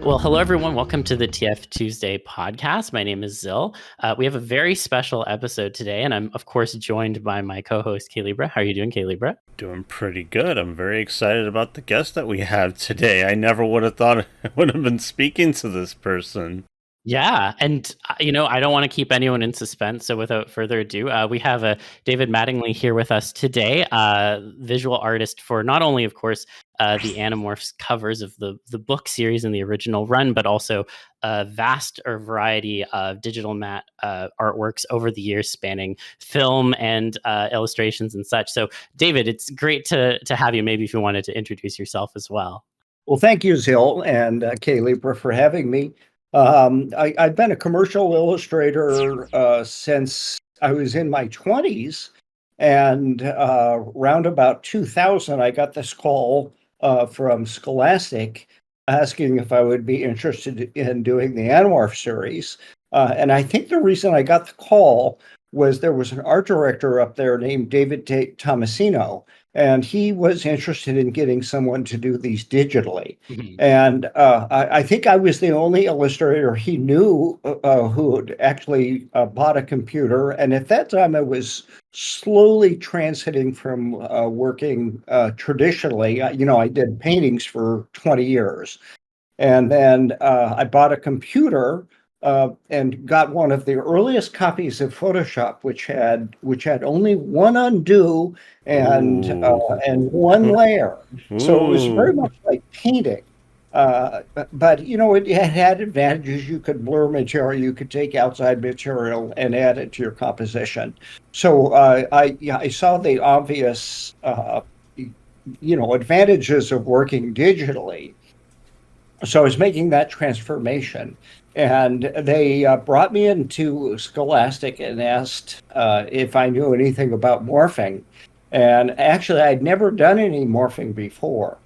Well, hello, everyone. Welcome to the TFTuesday Podcast. My name is Zil. We have a very special episode today, and I'm, of course, joined by my co-host, K-Libra. How are you doing, K-Libra? Doing pretty good. I'm very excited about the guest that we have today. I never would have thought I would have been speaking to this person. Yeah, and I don't want to keep anyone in suspense. So, without further ado, we have David Mattingly here with us today, visual artist for not only, of course, the Animorphs covers of the book series and the original run, but also a vast variety of digital mat artworks over the years, spanning film and illustrations and such. So, David, it's great to have you. Maybe if you wanted to introduce yourself as well. Well, thank you, Zil and K-Libra, for having me. I've been a commercial illustrator since I was in my 20s, and round about 2000, I got this call from Scholastic asking if I would be interested in doing the Animorph series. And I think the reason I got the call was there was an art director up there named David Tomasino, and he was interested in getting someone to do these digitally. Mhm. And I think I was the only illustrator he knew who had actually bought a computer. And at that time, I was slowly transiting from working traditionally. I did paintings for 20 years. And then I bought a computer and got one of the earliest copies of Photoshop, which had only one undo and one layer. So it was very much like painting. But it had advantages. You could blur material, you could take outside material and add it to your composition. So I saw the obvious advantages of working digitally. So I was making that transformation, and they brought me into Scholastic and asked if I knew anything about morphing. And actually, I'd never done any morphing before.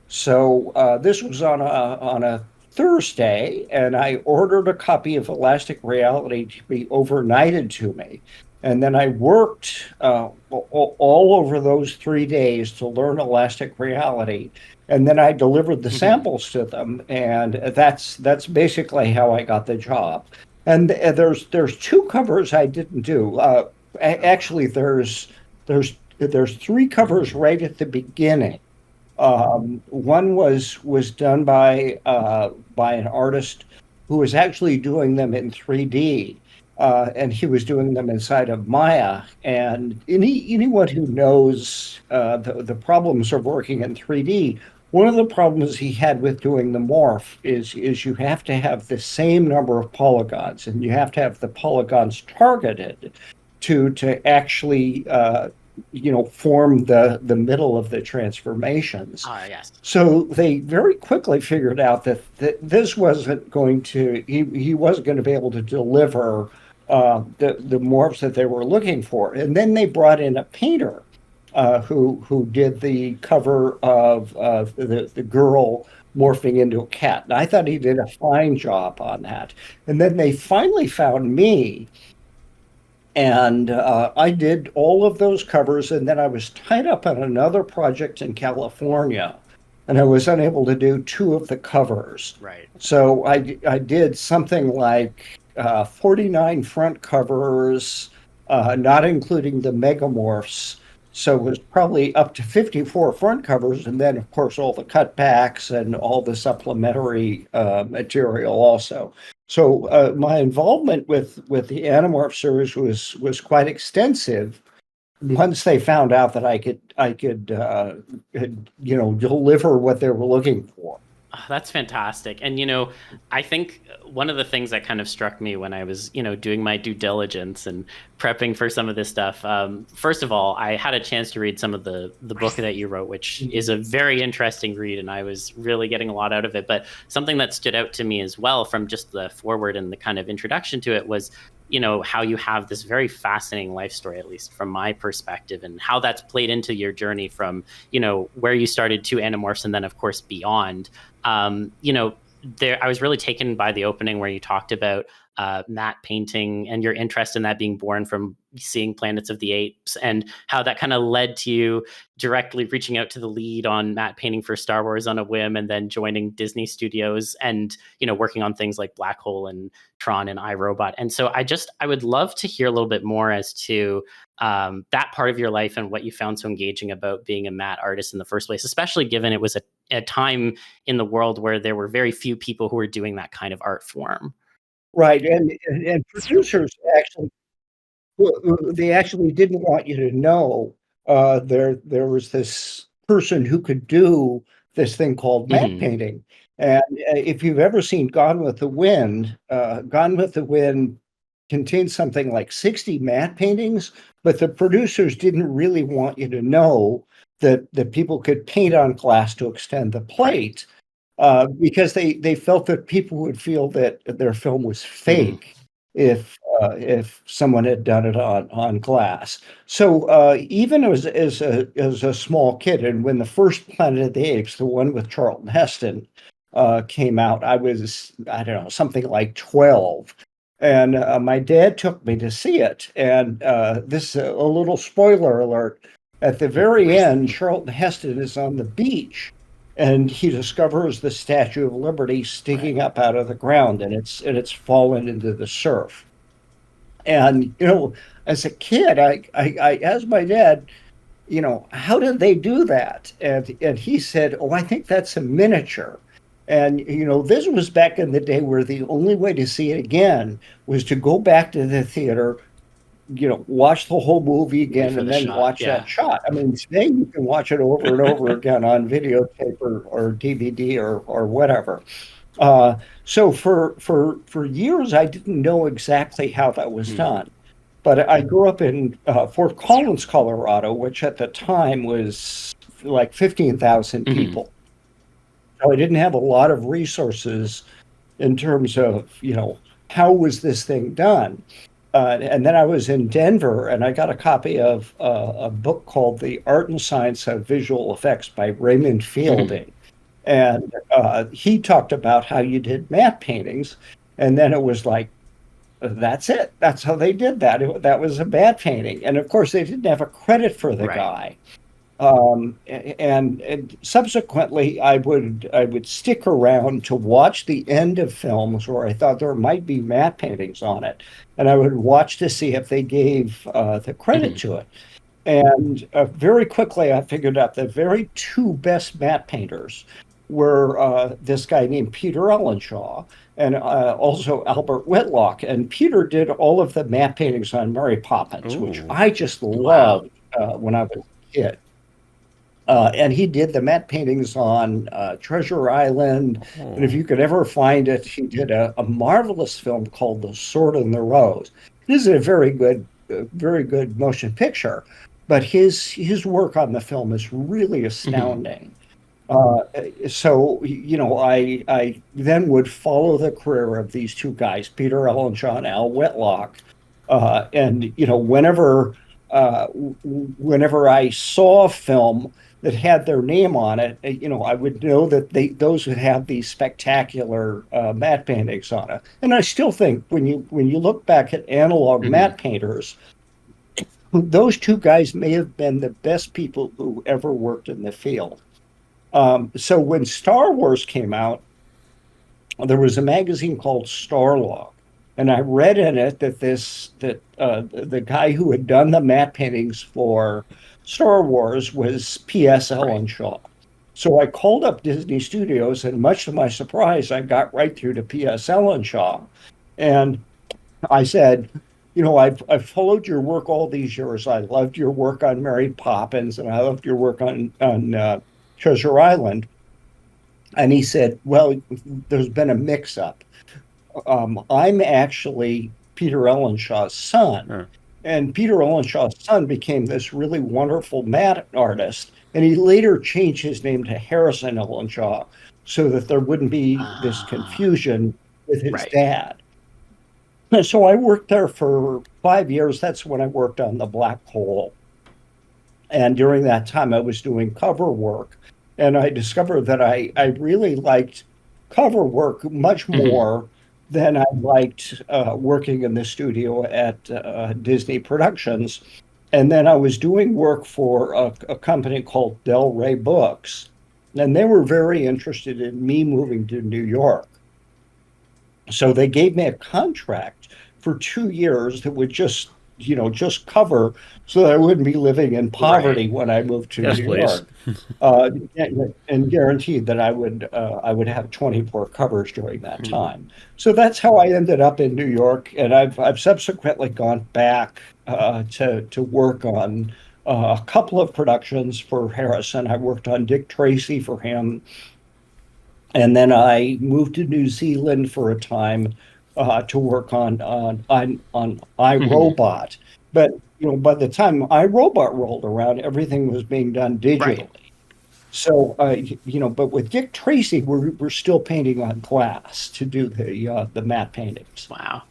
So this was on a Thursday, and I ordered a copy of Elastic Reality to be overnighted to me. And then I worked all over those 3 days to learn Elastic Reality. And then I delivered the samples to them, and that's basically how I got the job. And there's two covers I didn't do. Actually, there's three covers right at the beginning. One was done by an artist who was actually doing them in 3D. And he was doing them inside of Maya. And anyone who knows the problems of working in 3D, one of the problems he had with doing the morph is you have to have the same number of polygons, and you have to have the polygons targeted to actually form the middle of the transformations. Yes. So they very quickly figured out that this wasn't going to, he wasn't going to be able to deliver the morphs that they were looking for. And then they brought in a painter who did the cover of the girl morphing into a cat. And I thought he did a fine job on that. And then they finally found me, and I did all of those covers. And then I was tied up on another project in California, and I was unable to do two of the covers. Right. So I did something like 49 front covers, not including the megamorphs. So it was probably up to 54 front covers, and then, of course, all the cutbacks and all the supplementary material also. So my involvement with the Animorph series was quite extensive. Once they found out that I could deliver what they were looking for. Oh, that's fantastic. And, I think one of the things that kind of struck me when I was, doing my due diligence and prepping for some of this stuff, first of all, I had a chance to read some of the book that you wrote, which is a very interesting read, and I was really getting a lot out of it. But something that stood out to me as well from just the foreword and the kind of introduction to it was, how you have this very fascinating life story, at least from my perspective, and how that's played into your journey from, where you started to Animorphs and then, of course, beyond. I was really taken by the opening where you talked about matte painting and your interest in that being born from seeing Planets of the Apes, and how that kind of led to you directly reaching out to the lead on matte painting for Star Wars on a whim, and then joining Disney Studios and, working on things like Black Hole and Tron and iRobot. And so I would love to hear a little bit more as to that part of your life and what you found so engaging about being a matte artist in the first place, especially given it was a time in the world where there were very few people who were doing that kind of art form. Right, and producers actually, they actually didn't want you to know there was this person who could do this thing called matte painting. And if you've ever seen Gone with the Wind, Gone with the Wind contains something like 60 matte paintings, but the producers didn't really want you to know that people could paint on glass to extend the plate. Because they felt that people would feel that their film was fake if someone had done it on glass. So even as a small kid, and when the first Planet of the Apes, the one with Charlton Heston, came out, I was, I don't know, something like 12. And my dad took me to see it. And this is a little spoiler alert. At the very end, Charlton Heston is on the beach, and he discovers the Statue of Liberty sticking up out of the ground, and it's fallen into the surf. And as a kid, I asked my dad, how did they do that? And he said, "Oh, I think that's a miniature." And this was back in the day where the only way to see it again was to go back to the theater, watch the whole movie again, and then watch that shot. I mean, today you can watch it over and over again on videotape or DVD or whatever. So for years, I didn't know exactly how that was done. But I grew up in Fort Collins, Colorado, which at the time was like 15,000 people. So I didn't have a lot of resources in terms of, how was this thing done? And then I was in Denver, and I got a copy of a book called The Art and Science of Visual Effects by Raymond Fielding. And he talked about how you did matte paintings. And then it was like, that's it. That's how they did that. That was a matte painting. And of course, they didn't have a credit for the guy. And subsequently, I would stick around to watch the end of films where I thought there might be matte paintings on it, and I would watch to see if they gave the credit to it. And very quickly, I figured out the very two best matte painters were this guy named Peter Ellenshaw and also Albert Whitlock. And Peter did all of the matte paintings on Mary Poppins, which I just loved when I was a kid. And he did the matte paintings on Treasure Island. And if you could ever find it, he did a marvelous film called The Sword and the Rose. This is a very good motion picture, but his work on the film is really astounding. So, I then would follow the career of these two guys, Peter Ellenshaw and Al Whitlock. And, whenever I saw a film that had their name on it, I would know that those would have these spectacular matte paintings on it. And I still think when you look back at analog matte painters, those two guys may have been the best people who ever worked in the field. So when Star Wars came out, there was a magazine called Starlog. And I read in it that the guy who had done the matte paintings for Star Wars was P.S. Ellenshaw. So I called up Disney Studios, and much to my surprise, I got right through to P.S. Ellenshaw. And I said, I've followed your work all these years. I loved your work on Mary Poppins, and I loved your work on Treasure Island. And he said, well, there's been a mix-up. I'm actually Peter Ellenshaw's son. And Peter Ellenshaw's son became this really wonderful matte artist. And he later changed his name to Harrison Ellenshaw so that there wouldn't be this confusion with his dad. And so I worked there for 5 years. That's when I worked on The Black Hole. And during that time, I was doing cover work. And I discovered that I really liked cover work much more then I liked working in the studio at Disney Productions. And then I was doing work for a company called Del Rey Books. And they were very interested in me moving to New York. So they gave me a contract for 2 years that would just cover so that I wouldn't be living in poverty when I moved to Yes, New please. York, and guaranteed that I would have 24 covers during that time. So that's how I ended up in New York, and I've subsequently gone back to work on a couple of productions for Harrison. I worked on Dick Tracy for him. And then I moved to New Zealand for a time to work on Mhm. iRobot. But by the time iRobot rolled around, everything was being done Right. digitally. So but with Dick Tracy, we're still painting on glass to do the matte paintings. Wow.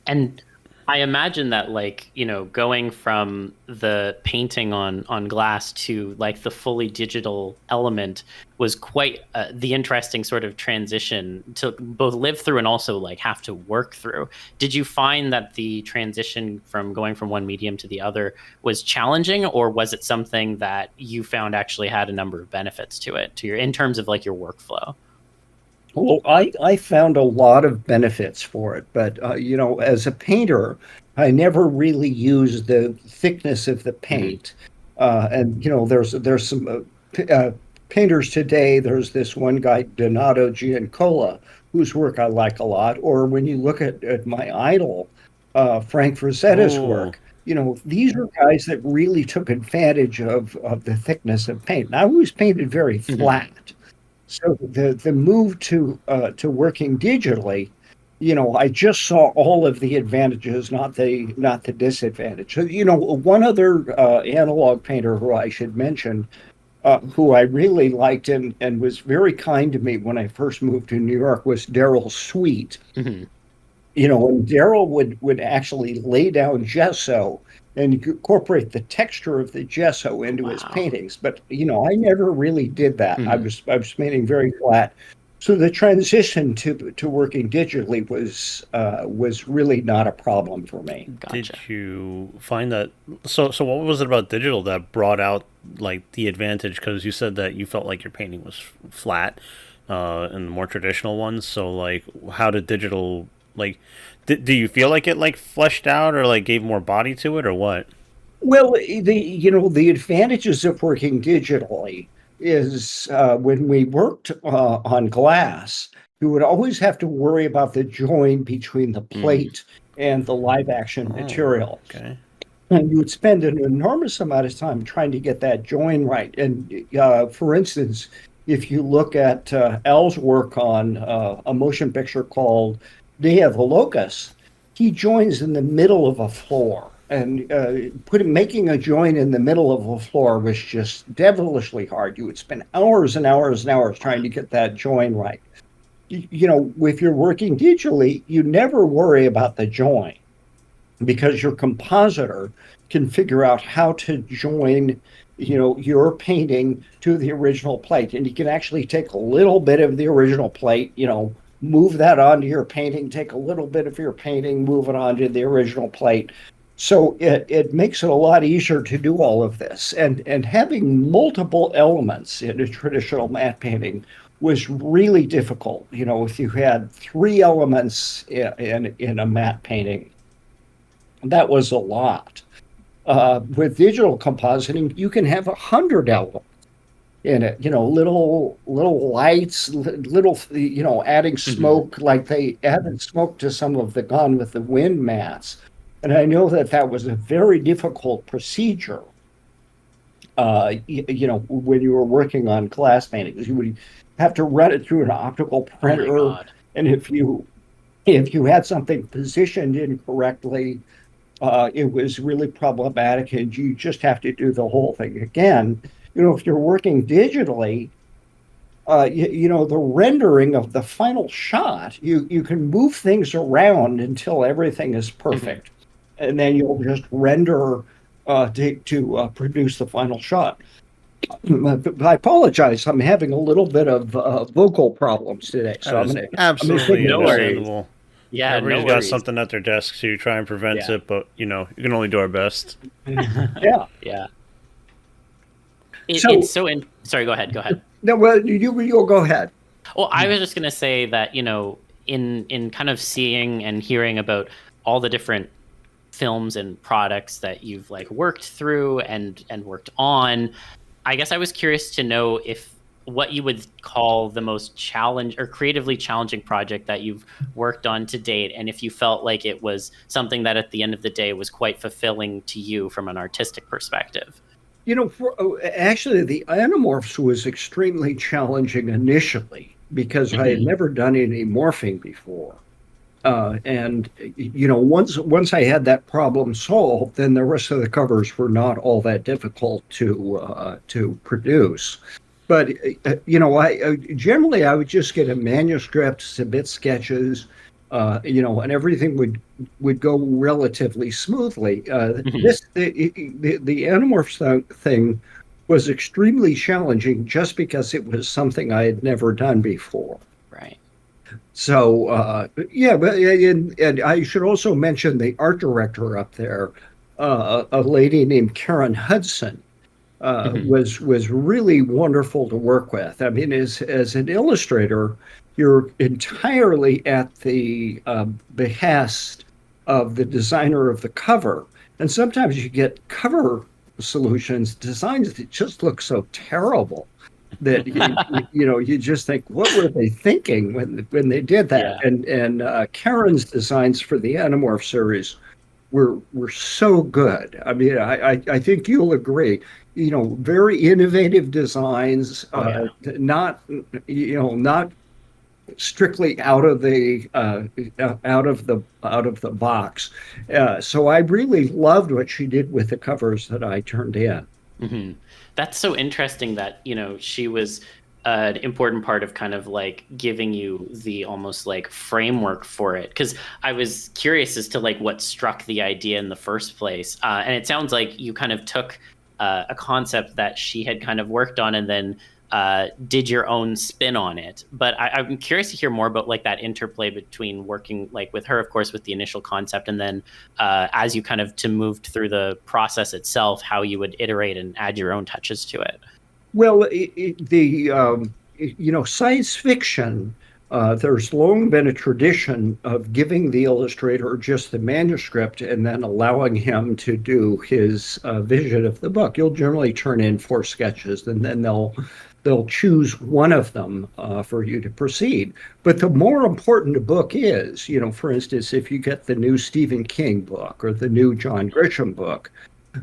And I imagine that, like, going from the painting on glass to like the fully digital element was quite the interesting sort of transition to both live through and also like have to work through. Did you find that the transition from going from one medium to the other was challenging, or was it something that you found actually had a number of benefits to it, in terms of like your workflow? Well, I found a lot of benefits for it, but as a painter, I never really used the thickness of the Hmm. paint. And there's some painters today. There's this one guy, Donato Giancola, whose work I like a lot. Or when you look at my idol, Frank Frazetta's Oh, work, these are guys that really took advantage of the thickness of paint. And I always painted very Hmm. flat. So the move to working digitally, I just saw all of the advantages, not the disadvantage. So, one other analog painter who I should mention, who I really liked and was very kind to me when I first moved to New York, was Daryl Sweet. Hmm. And Daryl would actually lay down gesso and incorporate the texture of the gesso into his Wow. paintings. But I never really did that. I Hmm. was I was painting very flat. So the transition to working digitally was really not a problem for me. did Gotcha. you find that? So what was it about digital that brought out like the advantage? Because you said that you felt like your painting was flat, and the more traditional ones. So like, how did digital like? Do you feel like it like fleshed out or like gave more body to it or what? Well, the advantages of working digitally is when we worked on glass, you would always have to worry about the join between the Mm. plate and the live action Oh, material. okay. And you would spend an enormous amount of time trying to get that join right. And for instance, if you look at Al's work on a motion picture called Day of the Locust, he joins in the middle of a floor. And making a join in the middle of a floor was just devilishly hard. You would spend hours and hours and hours trying to get that join right. If you're working digitally, you never worry about the join because your compositor can figure out how to join your painting to the original plate, and you can actually take a little bit of the original plate, move that onto your painting, take a little bit of your painting, move it onto the original plate. So it makes it a lot easier to do all of this, and having multiple elements in a traditional matte painting was really difficult. If you had three elements in a matte painting, that was a lot. With digital compositing, you can have 100 elements in it. Little lights, little adding Hmm. smoke, like they added smoke to some of the Gone with the Wind mats. And I know that was a very difficult procedure. When you were working on glass paintings, you would have to run it through an optical Oh my printer, God. and if you had something positioned incorrectly, it was really problematic, and you just have to do the whole thing again. If you're working digitally, the rendering of the final shot, you can move things around until everything is Hmm. perfect, and then you'll just render to produce the final shot. I apologize. I'm having a little bit of vocal problems today, That so I'm is gonna I'm gonna take absolutely a No break. worries. understandable. Yeah, Everybody's no got worries. something at their desk, so you try and prevent Yeah. it, but you can only do our best. Yeah. Yeah. So It's so sorry, go ahead. Go ahead. no, well, you'll go ahead. Well, I was just going to say that, in kind of seeing and hearing about all the different films and products that you've like worked through and worked on, I guess I was curious to know if what you would call the most challenge or creatively challenging project that you've worked on to date, and if you felt like it was something that at the end of the day was quite fulfilling to you from an artistic perspective. Actually, the Animorphs was extremely challenging initially because I had never done any morphing before. And once I had that problem solved, then the rest of the covers were not all that difficult to produce. But I generally I would just get a manuscript, submit sketches, and everything would go relatively smoothly. The Animorphs thing was extremely challenging just because it was something I had never done before. Right. So and I should also mention the art director up there, a lady named Karen Hudson, was really wonderful to work with. I mean, as an illustrator, you're entirely at the behest of the designer of the cover, and sometimes you get cover designs that just look so terrible that you just think, what were they thinking when they did that? Yeah. And Karen's designs for the Animorph series were so good. I mean, I think you'll agree. Very innovative designs, not strictly out of the box. So I really loved what she did with the covers that I turned in. Mm-hmm. That's so interesting that, she was an important part of kind of like giving you the almost like framework for it. Because I was curious as to like what struck the idea in the first place. And it sounds like you kind of took a concept that she had kind of worked on and then did your own spin on it. But I'm curious to hear more about like that interplay between working like with her, of course, with the initial concept, and then as you kind of moved through the process itself, how you would iterate and add your own touches to it. Well, science fiction, there's long been a tradition of giving the illustrator just the manuscript and then allowing him to do his vision of the book. You'll generally turn in 4 sketches, and then they'll choose one of them for you to proceed. But the more important a book is, for instance, if you get the new Stephen King book or the new John Grisham book,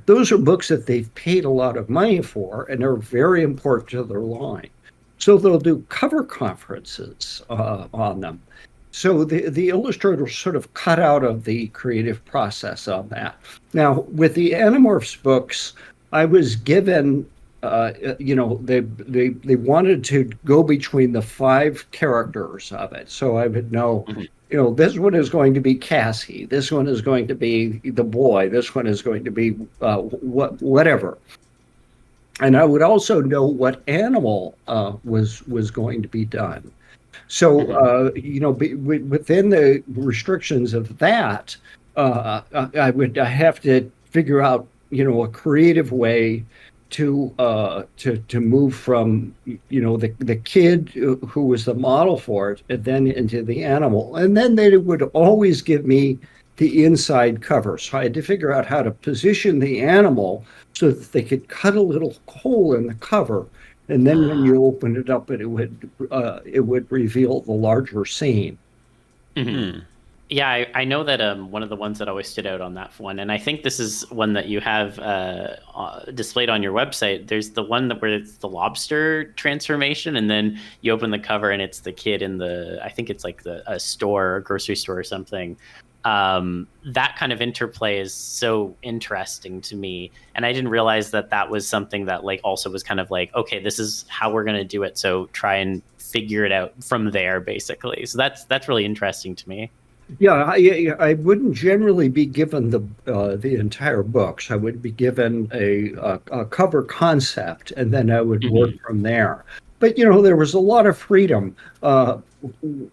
those are books that they've paid a lot of money for, and they're very important to their line. So they'll do cover conferences on them. So the illustrators sort of cut out of the creative process on that. Now, with the Animorphs books, I was given, they wanted to go between the 5 characters of it. So I would know, this one is going to be Cassie. This one is going to be the boy. This one is going to be whatever. And I would also know what animal was going to be done. So, within the restrictions of that, I have to figure out, a creative way to move from, the kid who was the model for it, and then into the animal. And then they would always give me the inside cover. So I had to figure out how to position the animal so that they could cut a little hole in the cover, and then when you open it up, it would reveal the larger scene. Mm-hmm. Yeah, I know that one of the ones that always stood out on that one, and I think this is one that you have displayed on your website. There's the one where it's the lobster transformation, and then you open the cover and it's the kid in I think it's like a store, a grocery store or something. That kind of interplay is so interesting to me, and I didn't realize that was something that like also was kind of like, okay, this is how we're going to do it, so try and figure it out from there, basically. So that's really interesting to me. Yeah, I wouldn't generally be given the entire books. I would be given a cover concept, and then I would work from there. But there was a lot of freedom.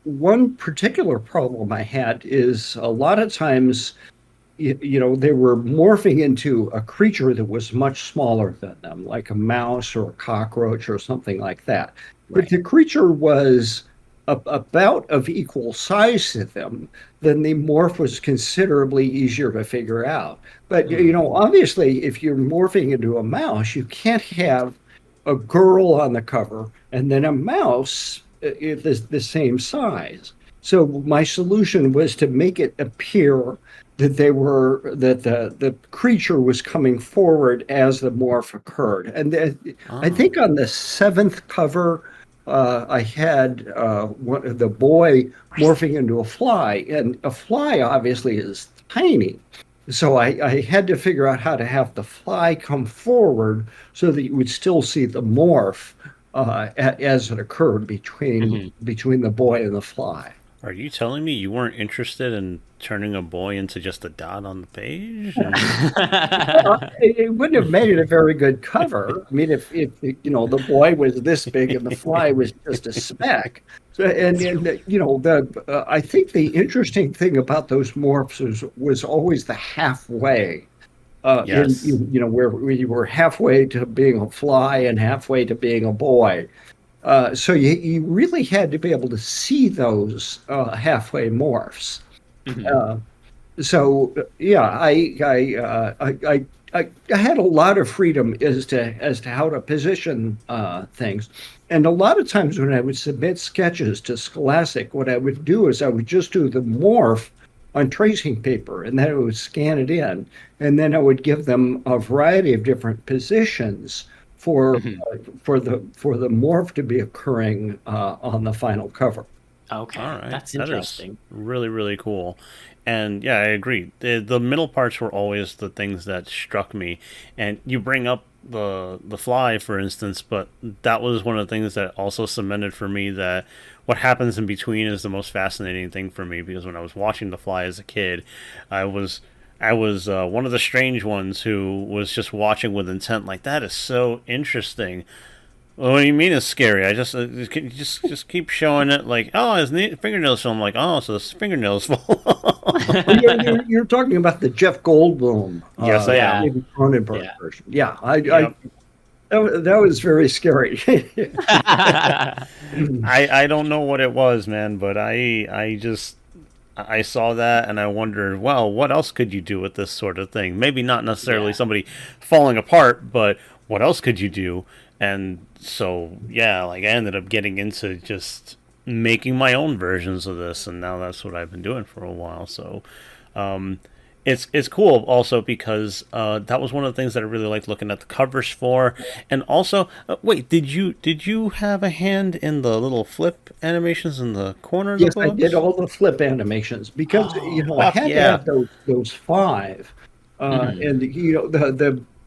one particular problem I had is a lot of times, they were morphing into a creature that was much smaller than them, like a mouse or a cockroach or something like that. If Right. the creature was about of equal size to them, then the morph was considerably easier to figure out. But, obviously, if you're morphing into a mouse, you can't have a girl on the cover and then a mouse the same size. So my solution was to make it appear that the creature was coming forward as the morph occurred. And I think on the seventh cover, I had the boy morphing into a fly, and a fly obviously is tiny. So I had to figure out how to have the fly come forward so that you would still see the morph as it occurred between the boy and the fly. Are you telling me you weren't interested in turning a boy into just a dot on the page? Well, it wouldn't have made it a very good cover. I mean, if the boy was this big and the fly was just a speck. So, and I think the interesting thing about those morphs was always the halfway. Yes. Where you were halfway to being a fly and halfway to being a boy. So you really had to be able to see those halfway morphs. Uh, so yeah, I had a lot of freedom as to how to position things, and a lot of times when I would submit sketches to Scholastic, what I would do is I would just do the morph on tracing paper, and then I would scan it in, and then I would give them a variety of different positions for the morph to be occurring on the final cover. Okay, All right. that's That is interesting. really, really cool. And yeah, I agree. The middle parts were always the things that struck me. And you bring up the fly, for instance, but that was one of the things that also cemented for me that what happens in between is the most fascinating thing for me, because when I was watching the fly as a kid, I was one of the strange ones who was just watching with intent. Like, that is so interesting. Well, what do you mean it's scary? I just keep showing it. Like, oh, his fingernails fall. I'm like, oh, so his fingernails fall. You're talking about the Jeff Goldblum, Yes, I Yeah. am. David Cronenberg Yeah. version. Yeah, Yep. that was very scary. I don't know what it was, man, but I saw that and I wondered, well, what else could you do with this sort of thing? Maybe not necessarily Yeah. somebody falling apart, but what else could you do? And so, yeah, like I ended up getting into just making my own versions of this, and now that's what I've been doing for a while. So, um, it's cool also because that was one of the things that I really liked looking at the covers for, and also wait, did you have a hand in the little flip animations in the corner of the Yes, I did books? all the flip animations because Oh, I Fuck had to yeah! have those five, mhm. and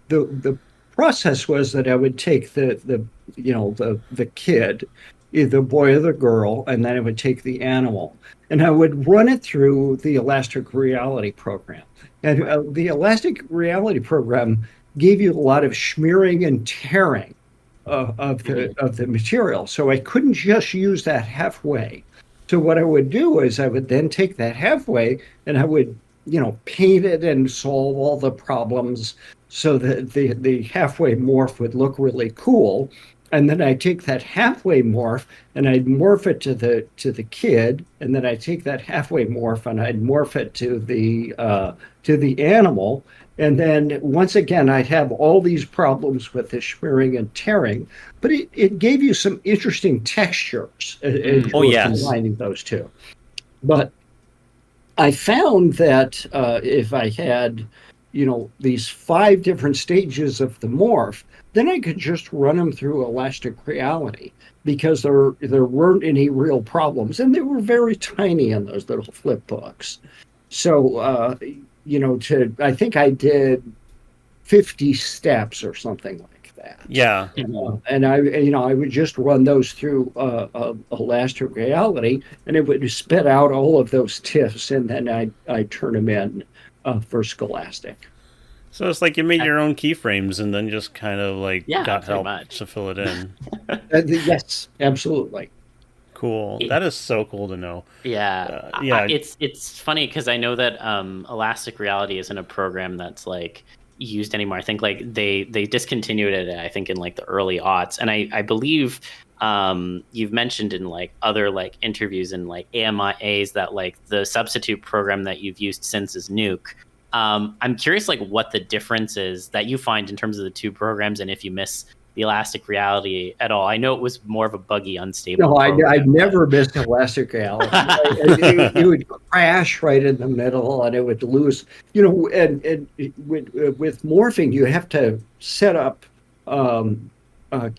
the process was that I would take the kid, either the boy or the girl, and then I would take the animal, and I would run it through the elastic reality program. And Right. the elastic reality program gave you a lot of smearing and tearing Mhm. of the material. So I couldn't just use that halfway. So what I would do is I would then take that halfway and I would, paint it and solve all the problems so that the halfway morph would look really cool. And then I take that halfway morph and I'd morph it to the kid, and then I take that halfway morph and I'd morph it to the animal. And then once again, I'd have all these problems with the smearing and tearing, but it gave you some interesting textures as you Oh were yes, combining those two. But I found that if I had, these five different stages of the morph, then I could just run them through elastic reality because there weren't any real problems, and they were very tiny in those little flip books. So, I think I did 50 steps or something like that. yeah. Mhm. And I would just run those through elastic reality, and it would spit out all of those tiffs, and then I turn them in for Scholastic. So it's like you made your own keyframes and then just kind of like Yeah, got pretty help much. to fill it in. Yes, absolutely. Cool. That is so cool to know. Yeah, Yeah. it's funny because I know that Elastic Reality isn't a program that's like used anymore. I think like they discontinued it. I think in like the early aughts, and I believe you've mentioned in like other like interviews and like AMIAs that like the substitute program that you've used since is Nuke. I'm curious like what the difference is that you find in terms of the two programs, and if you miss the Elastic Reality at all. I know it was more of a buggy, unstable No, I program, but never missed Elastic Reality. It would crash right in the middle, and it would lose. And with morphing, you have to set up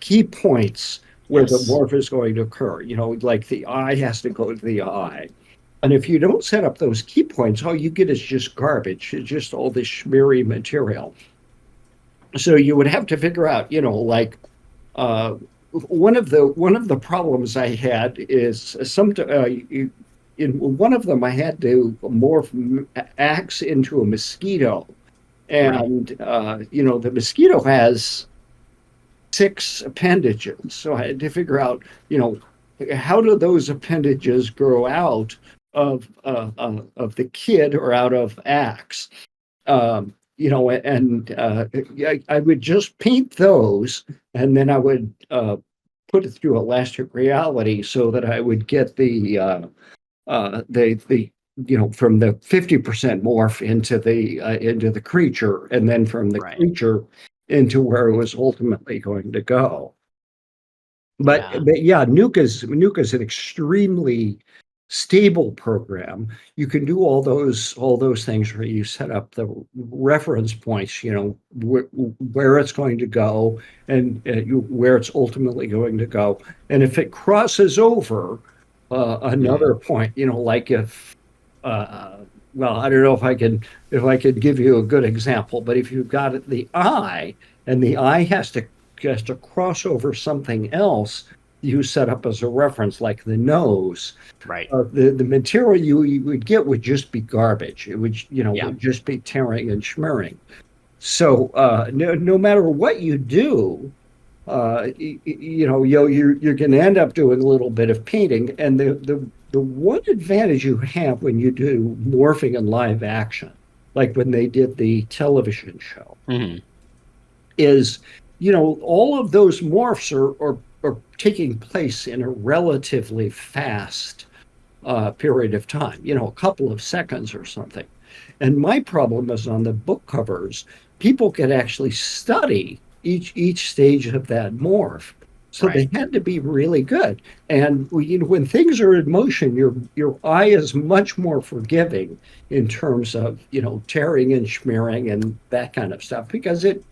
key points where the yes. morph is going to occur. Like the eye has to go to the eye. And if you don't set up those key points, all you get is just garbage. It's just all this smeary material. So you would have to figure out, uh, one of the problems I had is in one of them I had to morph axe into a mosquito, Right. and the mosquito has 6 appendages, so I had to figure out, how do those appendages grow out of the kid or out of axe. And I would just paint those, and then I would put it through elastic reality so that I would get the from the 50% morph into the creature, and then from the Right. creature into where it was ultimately going to go. But Yeah. yeah, Nuke is an extremely stable program. You can do all those things where you set up the reference points, where it's going to go, and where it's ultimately going to go. And if it crosses over Mhm. another point, like if well, I don't know if I could give you a good example, but if you've got the eye, and the eye has to cross over something else you set up as a reference, like the nose, Right. the material you would get would just be garbage. It would, Yeah. would just be tearing and smearing. So no matter what you do, you're going to end up doing a little bit of painting. And the one advantage you have when you do morphing in live action, like when they did the television show, Hmm. is, all of those morphs are taking place in a relatively fast period of time, a couple of seconds or something. And my problem is on the book covers, people could actually study each stage of that morph. So Right. they had to be really good. And when things are in motion, your eye is much more forgiving in terms of tearing and smearing and that kind of stuff, because it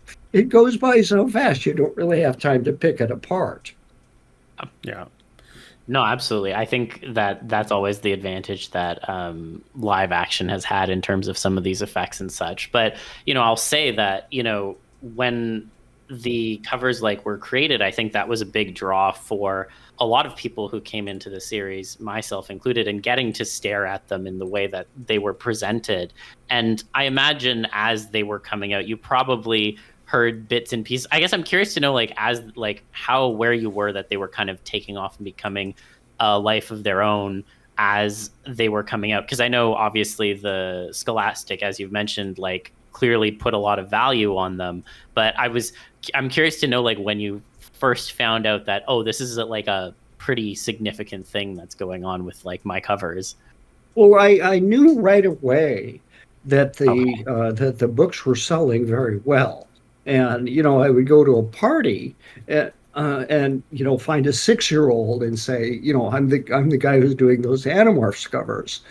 goes by so fast you don't really have time to pick it apart. Yeah. No, absolutely. I think that that's always the advantage that live action has had in terms of some of these effects and such. But I'll say that when the covers like were created, I think that was a big draw for a lot of people who came into the series, myself included, and getting to stare at them in the way that they were presented. And I imagine as they were coming out, you probably heard bits and pieces. I guess I'm curious to know, like, as like how where you were that they were kind of taking off and becoming a life of their own as they were coming out. Because I know obviously the Scholastic, as you've mentioned, like clearly put a lot of value on them. But I'm curious to know, like, when you first found out that, oh, this is like a pretty significant thing that's going on with like my covers. Well, I knew right away that Okay. the books were selling very well, and I would go to a party, and find a 6-year-old and say, I'm the guy who's doing those Animorphs covers.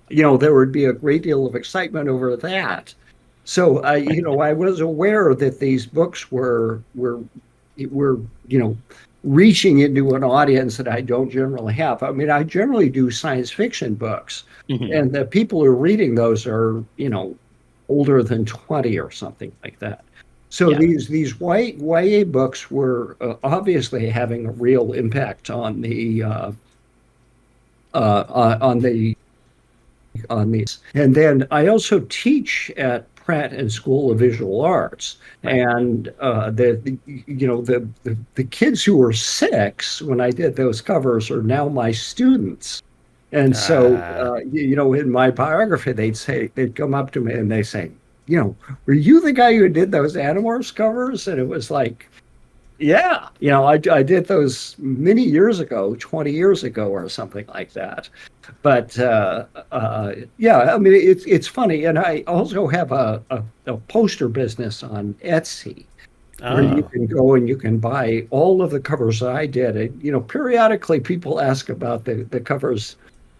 There would be a great deal of excitement over that. So I was aware that these books were reaching into an audience that I don't generally have. I mean, I generally do science fiction books, Hmm. and the people who are reading those are older than 20 or something like that. So Yeah. these YA books were obviously having a real impact uh, on the on these. And then I also teach at Pratt and School of Visual Arts, Right. and the kids who were 6 when I did those covers are now my students. And so, Ah, in my biography, they'd come up to me and they say, were you the guy who did those Animorphs covers? And it was like, yeah, I did those many years ago, 20 years ago or something like that. But yeah, I mean, it's funny. And I also have a poster business on Etsy where you oh, can go and you can buy all of the covers I did. And, periodically people ask about the covers,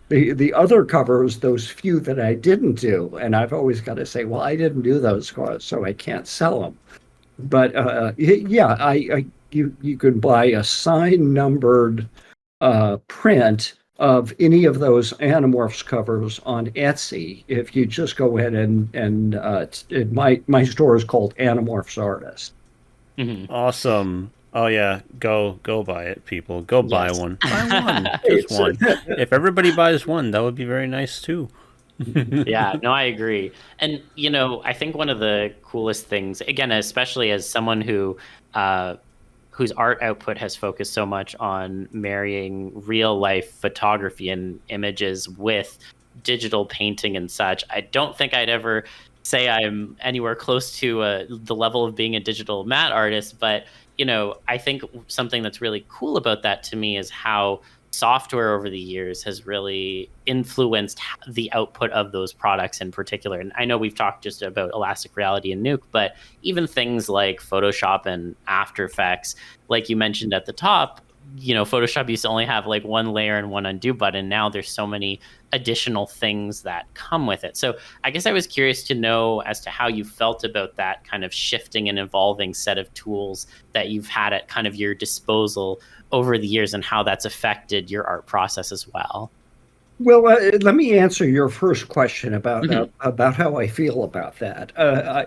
the other covers, those few that I didn't do. And I've always got to say, well, I didn't do those, so I can't sell them. But yeah, you can buy a sign numbered print of any of those Animorphs covers on Etsy if you just go ahead and my store is called Animorphs Artist. Hmm. awesome. Oh yeah, go buy it, people. Go buy Yes. one. Buy one, just It's, one. If everybody buys one, that would be very nice too. Yeah, no, I agree. And, I think one of the coolest things, again, especially as someone whose art output has focused so much on marrying real life photography and images with digital painting and such, I don't think I'd ever say I'm anywhere close to the level of being a digital matte artist. But, I think something that's really cool about that to me is how software over the years has really influenced the output of those products in particular. And I know we've talked just about Elastic Reality and Nuke, but even things like Photoshop and After Effects, like you mentioned at the top, Photoshop used to only have like one layer and one undo button. Now there's so many additional things that come with it. So I guess I was curious to know as to how you felt about that kind of shifting and evolving set of tools that you've had at kind of your disposal over the years and how that's affected your art process as well. Well, let me answer your first question Hmm. about how I feel about that.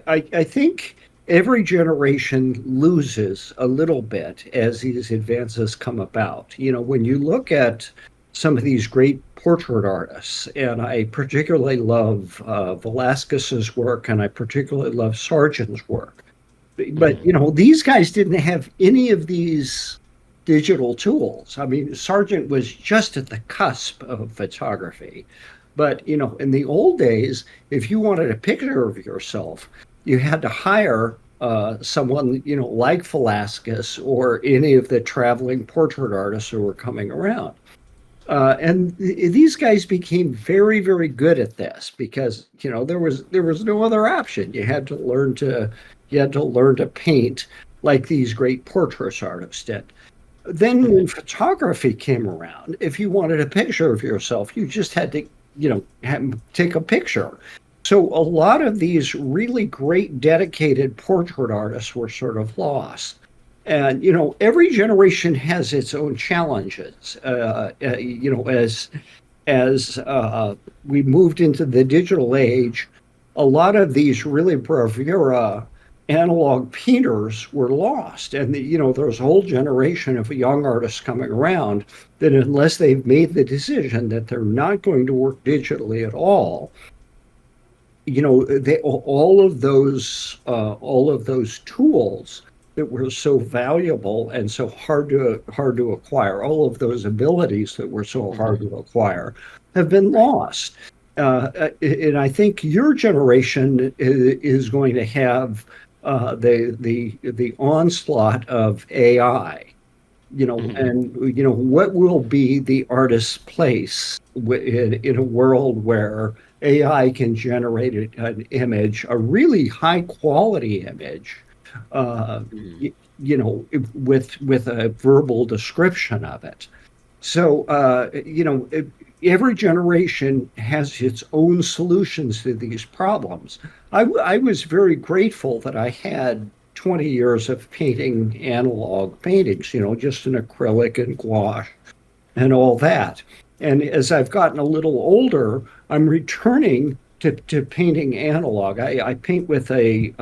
I think every generation loses a little bit as these advances come about. When you look at some of these great portrait artists, and I particularly love Velasquez's work, and I particularly love Sargent's work. But Hmm. these guys didn't have any of these digital tools. I mean, Sargent was just at the cusp of photography. But, in the old days, if you wanted a picture of yourself, you had to hire someone, like Velasquez or any of the traveling portrait artists who were coming around. And these guys became very, very good at this because there was no other option. You had to learn to paint like these great portrait artists did. Then when Hmm. photography came around, if you wanted a picture of yourself, you just had to, take a picture. So a lot of these really great dedicated portrait artists were sort of lost. And every generation has its own challenges. As we moved into the digital age, a lot of these really bravura analog painters were lost. And there's a whole generation of young artists coming around that, unless they've made the decision that they're not going to work digitally at all, all of those tools that were so valuable and so hard to acquire, all of those abilities that were so hard Hmm. to acquire, have been Right. lost. And I think your generation is going to have the onslaught of AI. Hmm. And what will be the artist's place in a world where AI can generate an image, a really high quality image, uh, Hmm. with a verbal description of it. So, every generation has its own solutions to these problems. I was very grateful that I had 20 years of painting analog paintings, just in acrylic and gouache and all that. And as I've gotten a little older, I'm returning to painting analog. I paint with a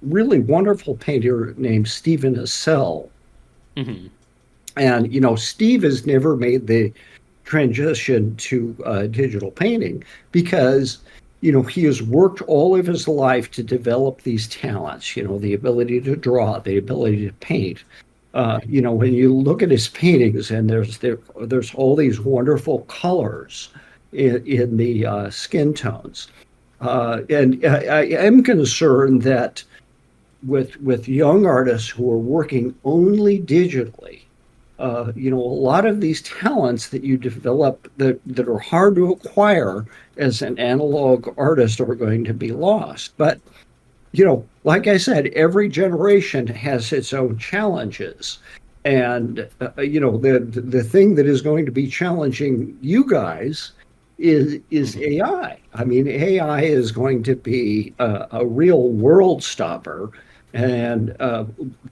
really wonderful painter named Stephen Assell. Hmm. And Steve has never made the transition to digital painting because he has worked all of his life to develop these talents, the ability to draw, the ability to paint. When you look at his paintings, and there's all these wonderful colors in the skin tones. And I am concerned that with young artists who are working only digitally, a lot of these talents that you develop that are hard to acquire as an analog artist are going to be lost. But, like I said, every generation has its own challenges. And, the thing that is going to be challenging you guys is AI. I mean, AI is going to be a real world stopper. And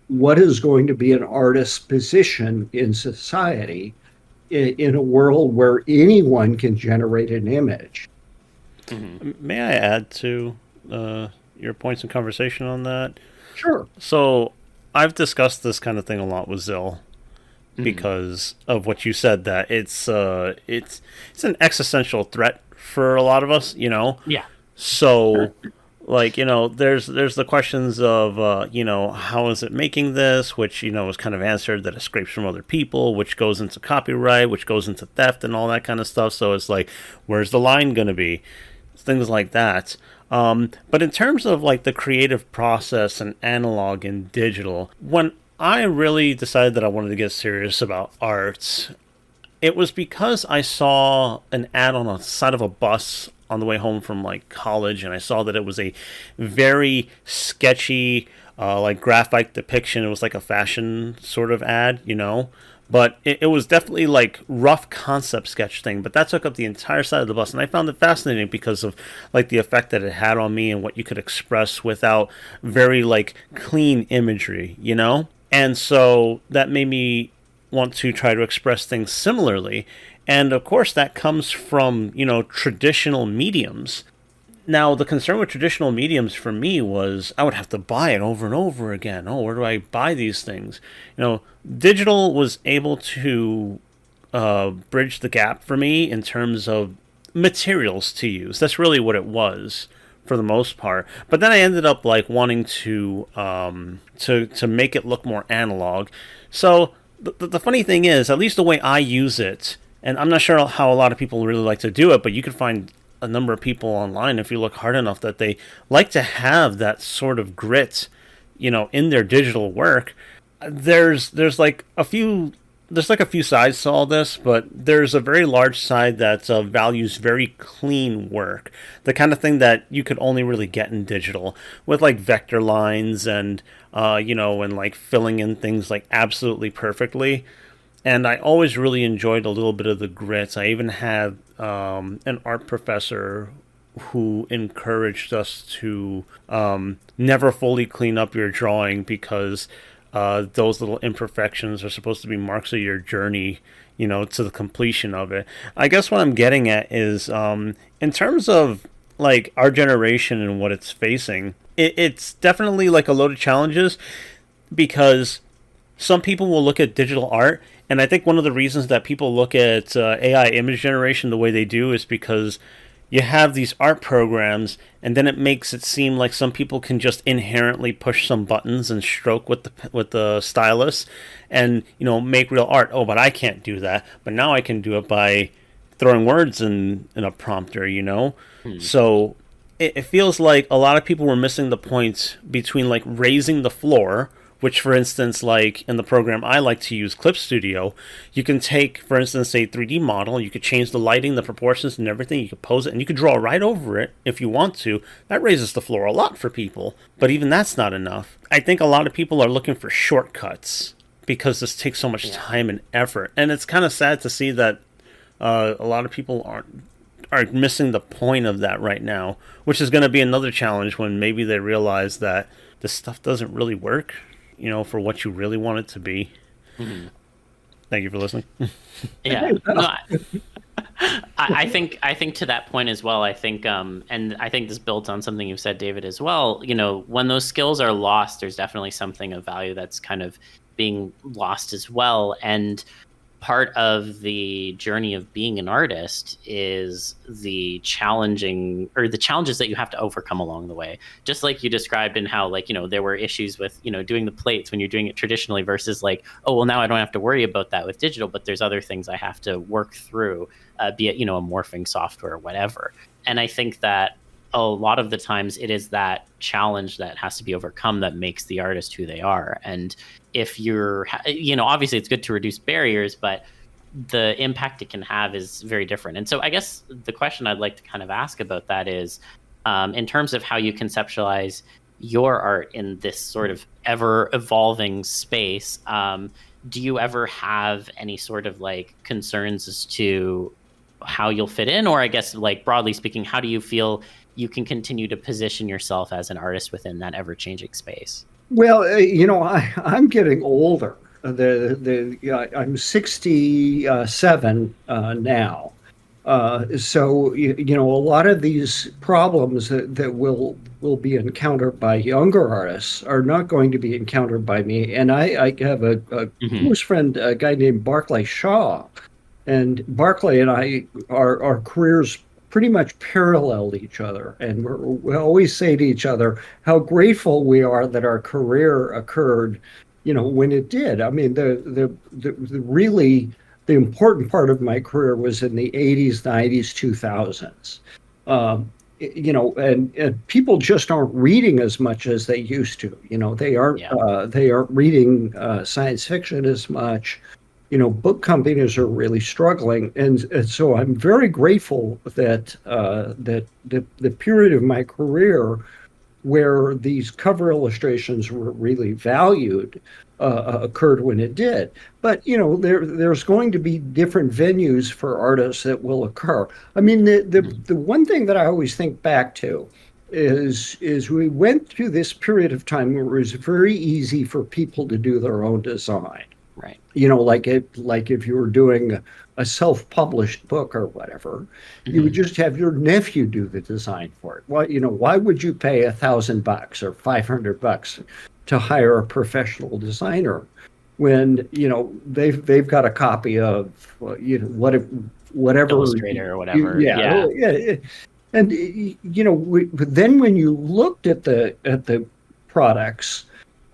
what is going to be an artist's position in society in a world where anyone can generate an image? May I add to your points in conversation on that? Sure. So I've discussed this kind of thing a lot with Zil because of what you said, that it's an existential threat for a lot of us, Yeah. So there's the questions of how is it making this, which is kind of answered that it scrapes from other people, which goes into copyright, which goes into theft and all that kind of stuff. So it's like, where's the line going to be? Things like that. But in terms of the creative process and analog and digital, when I really decided that I wanted to get serious about art, it was because I saw an ad on the side of a bus on the way home from college, and I saw that it was a very sketchy graphic depiction. It was like a fashion sort of ad, but it was definitely rough concept sketch thing, but that took up the entire side of the bus, and I found it fascinating because of the effect that it had on me and what you could express without very clean imagery, and so that made me want to try to express things similarly. And of course that comes from, traditional mediums. Now, the concern with traditional mediums for me was I would have to buy it over and over again. Oh, where do I buy these things? Digital was able to bridge the gap for me in terms of materials to use. That's really what it was for the most part. But then I ended up wanting to make it look more analog. So the funny thing is, at least the way I use it, and I'm not sure how a lot of people really like to do it, but you can find a number of people online, if you look hard enough, that they like to have that sort of grit, in their digital work. There's a few sides to all this, but there's a very large side that values very clean work, the kind of thing that you could only really get in digital, with vector lines and and filling in things absolutely perfectly. And I always really enjoyed a little bit of the grit. I even had an art professor who encouraged us to never fully clean up your drawing, because those little imperfections are supposed to be marks of your journey, to the completion of it. I guess what I'm getting at is, in terms of our generation and what it's facing, it's definitely a load of challenges, because some people will look at digital art, and I think one of the reasons that people look at AI image generation the way they do is because you have these art programs, and then it makes it seem like some people can just inherently push some buttons and stroke with the stylus and make real art. Oh, but I can't do that. But now I can do it by throwing words in a prompter. So it feels like a lot of people were missing the point between raising the floor, which, for instance, in the program I like to use, Clip Studio, you can take, for instance, a 3D model, you could change the lighting, the proportions, and everything, you could pose it, and you could draw right over it if you want to. That raises the floor a lot for people, but even that's not enough. I think a lot of people are looking for shortcuts because this takes so much time and effort, and it's kind of sad to see that a lot of people are missing the point of that right now, which is going to be another challenge when maybe they realize that this stuff doesn't really work, for what you really want it to be. Mm-hmm. Thank you for listening. Yeah. No, I think to that point as well, I think, and I think this builds on something you've said, David, as well. When those skills are lost, there's definitely something of value that's kind of being lost as well. And part of the journey of being an artist is the challenges that you have to overcome along the way. Just like you described in how, like, there were issues with, doing the plates when you're doing it traditionally versus like, oh, well, now I don't have to worry about that with digital, but there's other things I have to work through, be it, a morphing software or whatever. And I think that a lot of the times it is that challenge that has to be overcome that makes the artist who they are. And if you're, obviously it's good to reduce barriers, but the impact it can have is very different. And so I guess the question I'd like to kind of ask about that is, in terms of how you conceptualize your art in this sort of ever evolving space, do you ever have any sort of like concerns as to how you'll fit in? Or I guess, like, broadly speaking, how do you feel you can continue to position yourself as an artist within that ever-changing space? Well, I'm getting older. I'm 67 now. So a lot of these problems that will be encountered by younger artists are not going to be encountered by me. And I have a close friend, a guy named Barclay Shaw, and Barclay and our careers pretty much paralleled each other, and we always say to each other how grateful we are that our career occurred, when it did. I mean, the really the important part of my career was in the 80s, 90s, 2000s. And people just aren't reading as much as they used to. They aren't reading science fiction as much. Book companies are really struggling, and so I'm very grateful that the period of my career where these cover illustrations were really valued occurred when it did. But there's going to be different venues for artists that will occur. I mean, the one thing that I always think back to is we went through this period of time where it was very easy for people to do their own design. Right. Like if you were doing a self-published book or whatever, you would just have your nephew do the design for it. Well, why would you pay $1,000 or $500 to hire a professional designer when they've got a copy of whatever Illustrator or whatever? Yeah. And then when you looked at the products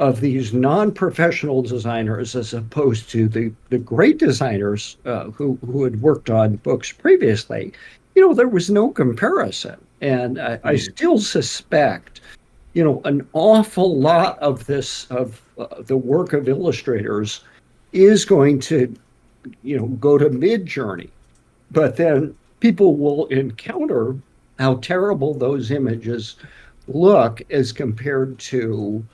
of these non-professional designers as opposed to the great designers who had worked on books previously, there was no comparison. And I still suspect, an awful lot of the work of illustrators is going to, go to Mid-Journey. But then people will encounter how terrible those images look as compared to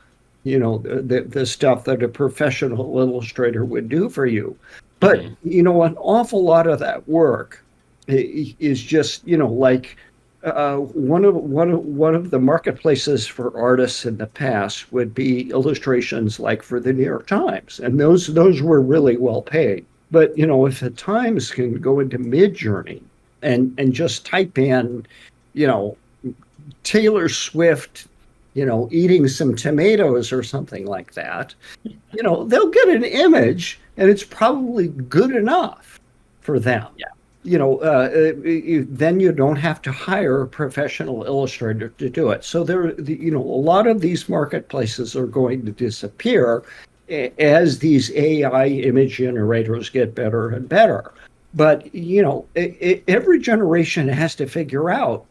the stuff that a professional illustrator would do for you. But, an awful lot of that work is just, like one of the marketplaces for artists in the past would be illustrations like for the New York Times. And those were really well paid. But, if the Times can go into Mid-Journey and just type in, Taylor Swift, eating some tomatoes or something like that, they'll get an image and it's probably good enough for them. Yeah. Then you don't have to hire a professional illustrator to do it. So a lot of these marketplaces are going to disappear as these AI image generators get better and better. But, every generation has to figure out,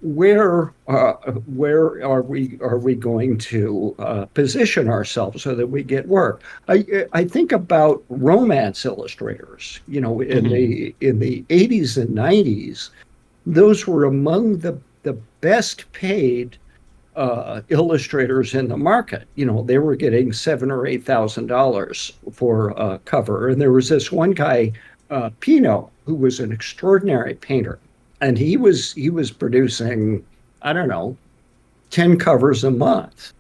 where are we going to position ourselves so that we get work? I think about romance illustrators. In the 80s and 90s, those were among the best paid illustrators in the market. They were getting $7,000 or $8,000 for a cover, and there was this one guy, Pino, who was an extraordinary painter. And he was producing, I don't know, 10 covers a month.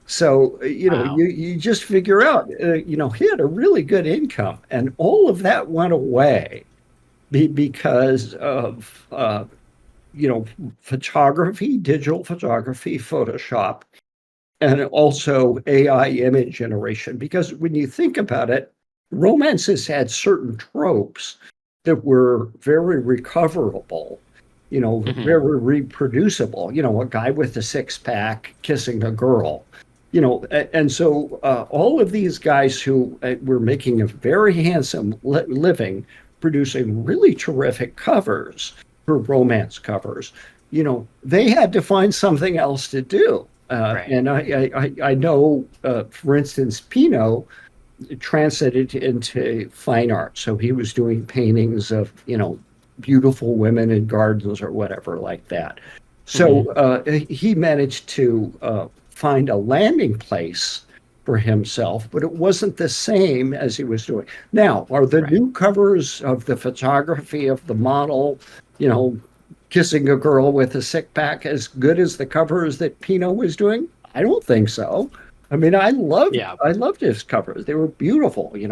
So, Wow. you just figure out, he had a really good income. And all of that went away because of, photography, digital photography, Photoshop, and also AI image generation. Because when you think about it, romances had certain tropes that were very recoverable, very reproducible. A guy with a six pack kissing a girl, and so all of these guys who were making a very handsome living, producing really terrific covers for romance covers, they had to find something else to do. Right. And I know, for instance, Pino translated into fine art. So he was doing paintings of, beautiful women in gardens or whatever like that. So he managed to find a landing place for himself, but it wasn't the same as he was doing. Now, are the new covers of the photography of the model, kissing a girl with a sick pack as good as the covers that Pino was doing? I don't think so. I mean, I loved his covers. They were beautiful. He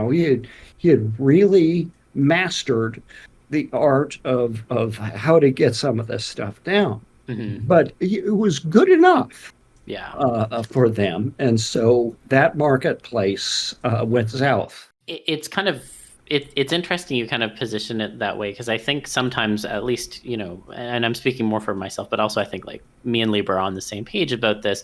had really mastered the art of how to get some of this stuff down. But it was good enough for them. And so that marketplace went south. It's kind of it's interesting you kind of position it that way, because I think sometimes, at least, and I'm speaking more for myself, but also I think like me and Libra are on the same page about this.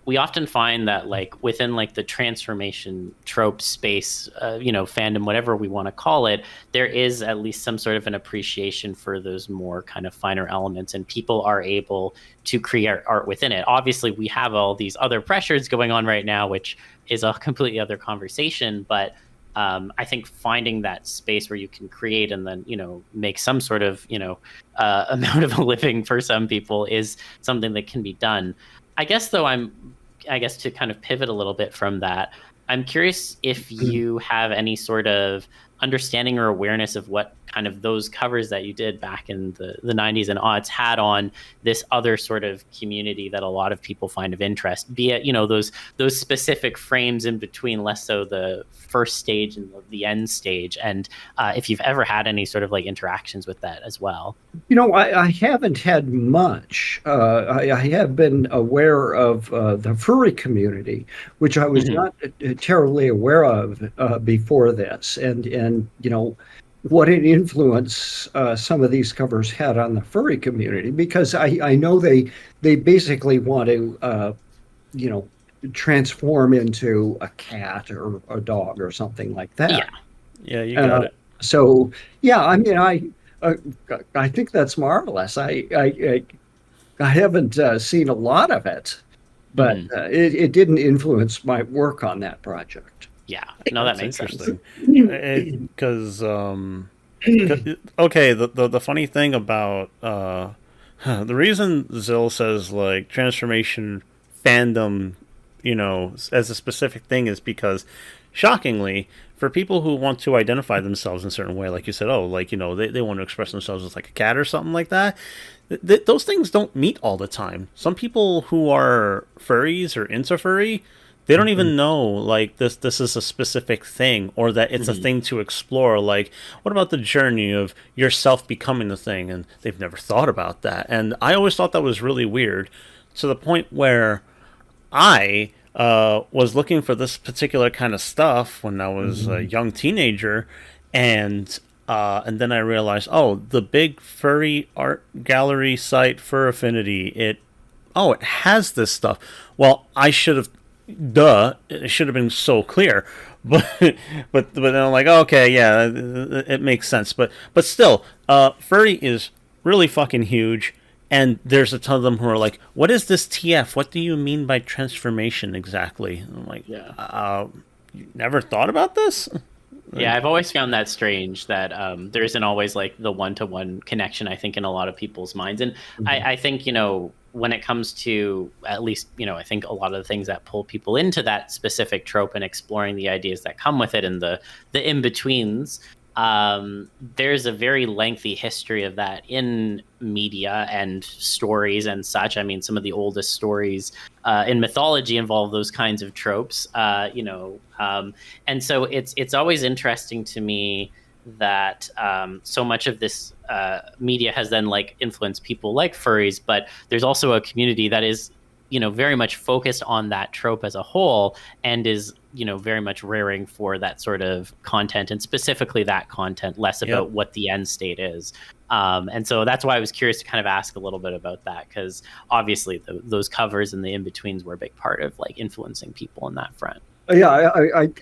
We often find that like within like the transformation trope space, fandom, whatever we want to call it, there is at least some sort of an appreciation for those more kind of finer elements, and people are able to create art within it. Obviously, we have all these other pressures going on right now, which is a completely other conversation. But I think finding that space where you can create and then, make some sort of, amount of a living for some people is something that can be done. I guess to kind of pivot a little bit from that, I'm curious if you have any sort of understanding or awareness of what kind of those covers that you did back in the 90s and aughts had on this other sort of community that a lot of people find of interest, be it, those specific frames in between, less so the first stage and the end stage. And if you've ever had any sort of like interactions with that as well. I haven't had much. I have been aware of the furry community, which I was not terribly aware of before this, and what an influence some of these covers had on the furry community, because I know they basically want to transform into a cat or a dog or something like that. Yeah, you got it. So yeah, I mean, I think that's marvelous. I haven't seen a lot of it, but it didn't influence my work on that project. Yeah, no, that makes sense. Because okay, the funny thing about the reason Zil says like transformation fandom, as a specific thing, is because, shockingly, for people who want to identify themselves in a certain way, like you said, they want to express themselves as like a cat or something like that, those things don't meet all the time. Some people who are furries or into furry, they don't even know like this is a specific thing, or that it's a thing to explore. Like, what about the journey of yourself becoming the thing? And they've never thought about that. And I always thought that was really weird, to the point where I was looking for this particular kind of stuff when I was a young teenager, and then I realized, the big furry art gallery site, Fur Affinity, it has this stuff. Well, I should have, it should have been so clear, but then I'm like, okay, yeah, it makes sense. But still, furry is really fucking huge. And there's a ton of them who are like, what is this TF? What do you mean by transformation exactly? And I'm like, you never thought about this? Yeah, I've always found that strange that there isn't always like the one-to-one connection, I think, in a lot of people's minds. And I think, when it comes to, at least, I think a lot of the things that pull people into that specific trope and exploring the ideas that come with it and the in-betweens, there's a very lengthy history of that in media and stories and such. I mean, some of the oldest stories in mythology involve those kinds of tropes, and so it's always interesting to me that so much of this media has then like influenced people like furries, but there's also a community that is very much focused on that trope as a whole, and is very much rearing for that sort of content, and specifically that content, less about what the end state is. And so that's why I was curious to kind of ask a little bit about that, because obviously those covers and the in-betweens were a big part of like influencing people in that front. Yeah,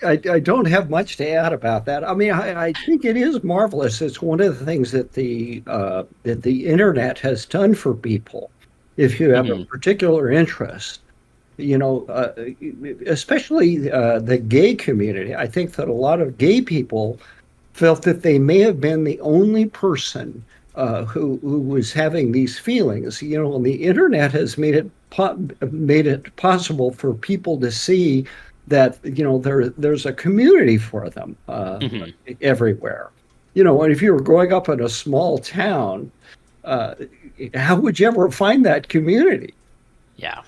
I don't have much to add about that. I mean, I think it is marvelous. It's one of the things that the internet has done for people. If you have a particular interest, especially the gay community, I think that a lot of gay people felt that they may have been the only person who was having these feelings. And the internet has made it possible for people to see that there's a community for them everywhere. And if you were growing up in a small town, how would you ever find that community? Yeah.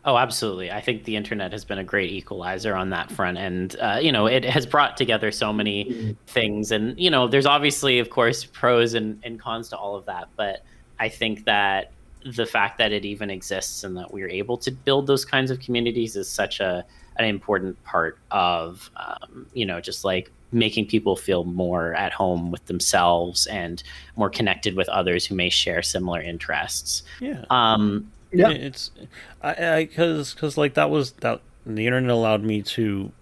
Oh, absolutely. I think the internet has been a great equalizer on that front. And, it has brought together so many things. And, there's obviously, of course, pros and cons to all of that. But I think that the fact that it even exists and that we're able to build those kinds of communities is such an important part of, just like making people feel more at home with themselves and more connected with others who may share similar interests. Yeah. Yeah, it's because like that the internet allowed me to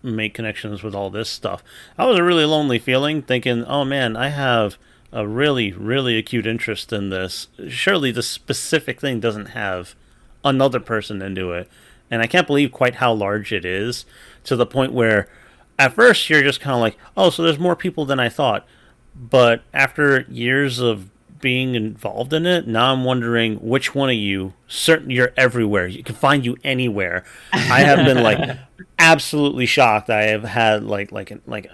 make connections with all this stuff. I was a really lonely feeling, thinking, oh man, I have a really, really acute interest in this. Surely this specific thing doesn't have another person into it. And I can't believe quite how large it is, to the point where at first you're just kind of like, oh, so there's more people than I thought. But after years of being involved in it, now I'm wondering which one of you, certain you're everywhere. You can find you anywhere. I have been like absolutely shocked. I have had like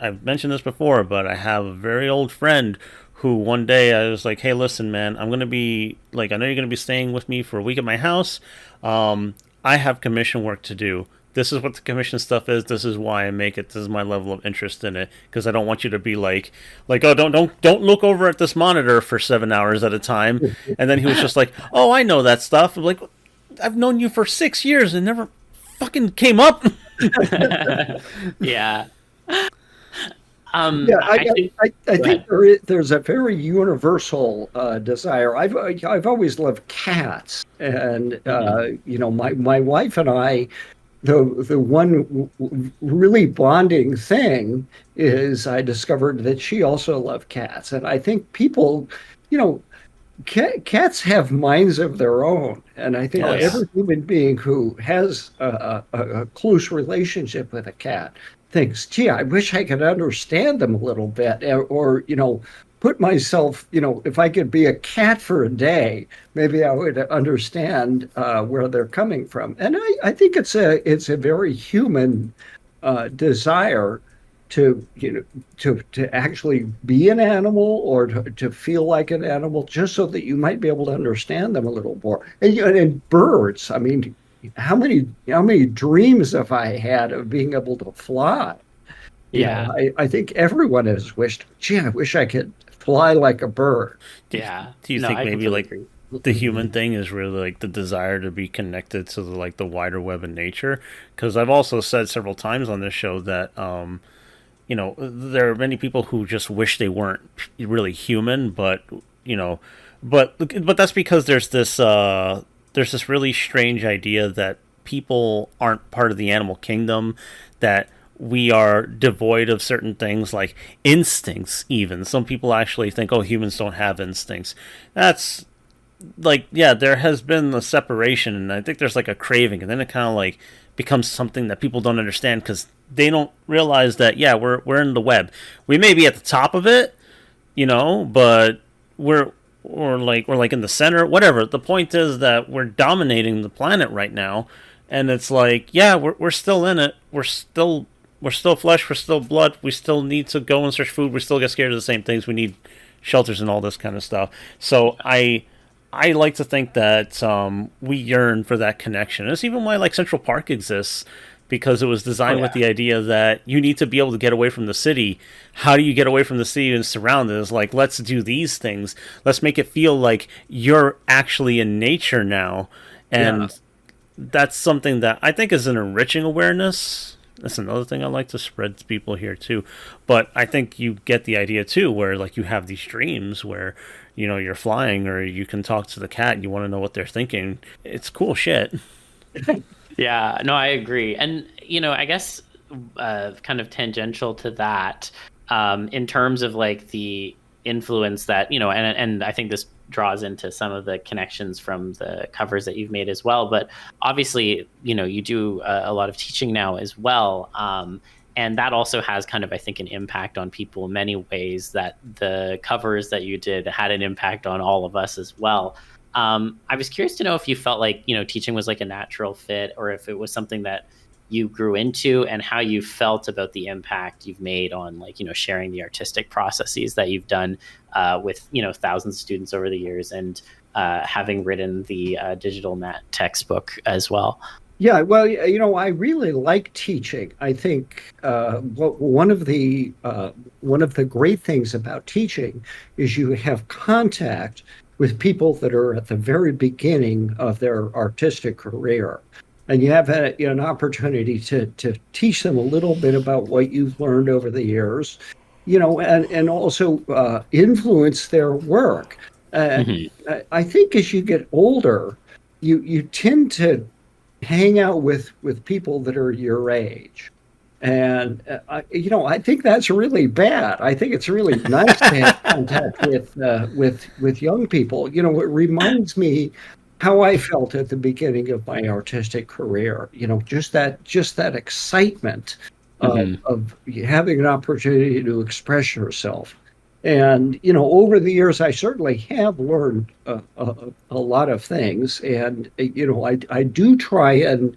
I've mentioned this before, but I have a very old friend who one day I was like, hey, listen, man, I'm going to be like, I know you're going to be staying with me for a week at my house. I have commission work to do. This is what the commission stuff is. This is why I make it. This is my level of interest in it, because I don't want you to be like, oh, don't look over at this monitor for 7 hours at a time. And then he was just like, oh, I know that stuff. I'm like, I've known you for 6 years and never fucking came up. Yeah. I think there's a very universal desire. I've always loved cats, and my wife and I, the one really bonding thing is I discovered that she also loved cats, and I think people, cats have minds of their own, and I think every human being who has a close relationship with a cat thinks, gee, I wish I could understand them a little bit, or put myself, if I could be a cat for a day, maybe I would understand where they're coming from. And I think it's a very human desire to actually be an animal, or to feel like an animal, just so that you might be able to understand them a little more. And birds, I mean, how many dreams have I had of being able to fly? Yeah. I think everyone has wished, gee, I wish I could fly like a bird. Yeah. Do you think maybe like the human thing is really like the desire to be connected to the wider web of nature? Because I've also said several times on this show that there are many people who just wish they weren't really human, but that's because there's this really strange idea that people aren't part of the animal kingdom, that we are devoid of certain things like instincts. Even some people actually think, oh, humans don't have instincts. That's like, yeah, there has been a separation, and I think there's like a craving, and then it kind of like becomes something that people don't understand, because they don't realize that, yeah, we're in the web. We may be at the top of it, but we're like in the center, whatever. The point is that we're dominating the planet right now, and it's like, yeah, we're still in it. We're still flesh. We're still blood. We still need to go and search food. We still get scared of the same things. We need shelters and all this kind of stuff. So I like to think that we yearn for that connection. And it's even why like Central Park exists, because it was designed with the idea that you need to be able to get away from the city. How do you get away from the city and surroundings? Like, let's do these things. Let's make it feel like you're actually in nature now. And that's something that I think is an enriching awareness. That's another thing I like to spread to people here too. But I think you get the idea too, where like you have these dreams where, you know, you're flying or you can talk to the cat. You want to know what they're thinking. It's cool shit. Yeah, no, I agree. And, you know, I guess kind of tangential to that, in terms of like the influence that, you know, and I think this draws into some of the connections from the covers that you've made as well. But obviously, you know, you do a lot of teaching now as well. And that also has kind of, I think, an impact on people in many ways, that the covers that you did had an impact on all of us as well. I was curious to know if you felt like, you know, teaching was like a natural fit, or if it was something that you grew into, and how you felt about the impact you've made on, like, you know, sharing the artistic processes that you've done with, you know, thousands of students over the years, and having written the digital mat textbook as well. Yeah, well, you know, I really like teaching. I think one of the great things about teaching is you have contact with people that are at the very beginning of their artistic career. And you have an opportunity to teach them a little bit about what you've learned over the years, you know, and also influence their work. I think as you get older, you tend to hang out with people that are your age. And, you know, I think that's really bad. I think it's really nice to have contact with young people. You know, it reminds me how I felt at the beginning of my artistic career. You know, just that excitement of having an opportunity to express yourself. And, you know, over the years, I certainly have learned a lot of things. And, you know, I do try and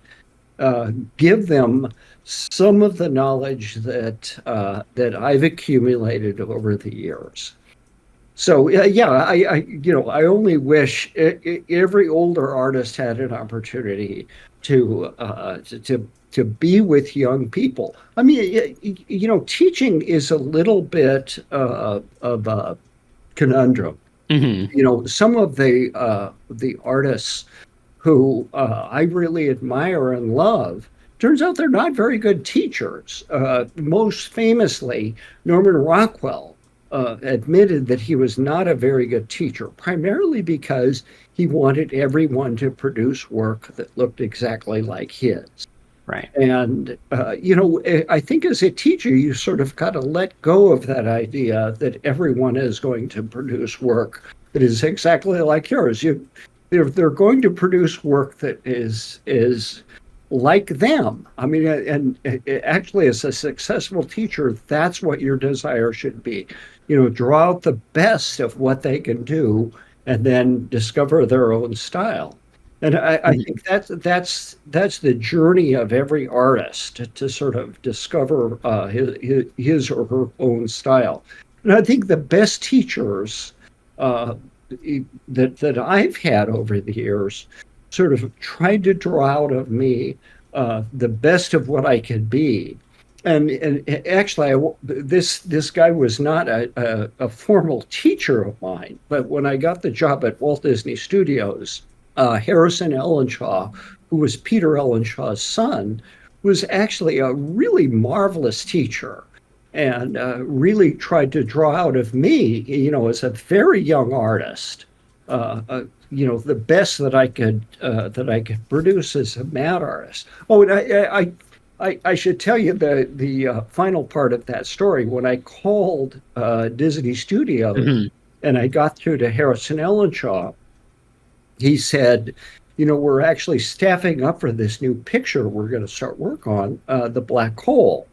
give them some of the knowledge that I've accumulated over the years. So yeah, I only wish every older artist had an opportunity to be with young people. I mean, you know, teaching is a little bit of a conundrum. You know, some of the artists who I really admire and love, turns out they're not very good teachers. Most famously, Norman Rockwell admitted that he was not a very good teacher, primarily because he wanted everyone to produce work that looked exactly like his. Right. And, you know, I think as a teacher, you sort of got to let go of that idea that everyone is going to produce work that is exactly like yours. They're going to produce work that is like them. I mean, and actually, as a successful teacher, that's what your desire should be. You know, draw out the best of what they can do, and then discover their own style. And I think that's the journey of every artist to sort of discover his or her own style. And I think the best teachers that I've had over the years sort of tried to draw out of me the best of what I could be. And actually, this guy was not a formal teacher of mine, but when I got the job at Walt Disney Studios, Harrison Ellenshaw, who was Peter Ellenshaw's son, was actually a really marvelous teacher, and really tried to draw out of me, you know, as a very young artist, you know, the best that I could produce as a mat artist. Oh, and I should tell you the final part of that story. When I called Disney Studios and I got through to Harrison Ellenshaw, he said, you know, we're actually staffing up for this new picture we're going to start work on, The Black Hole.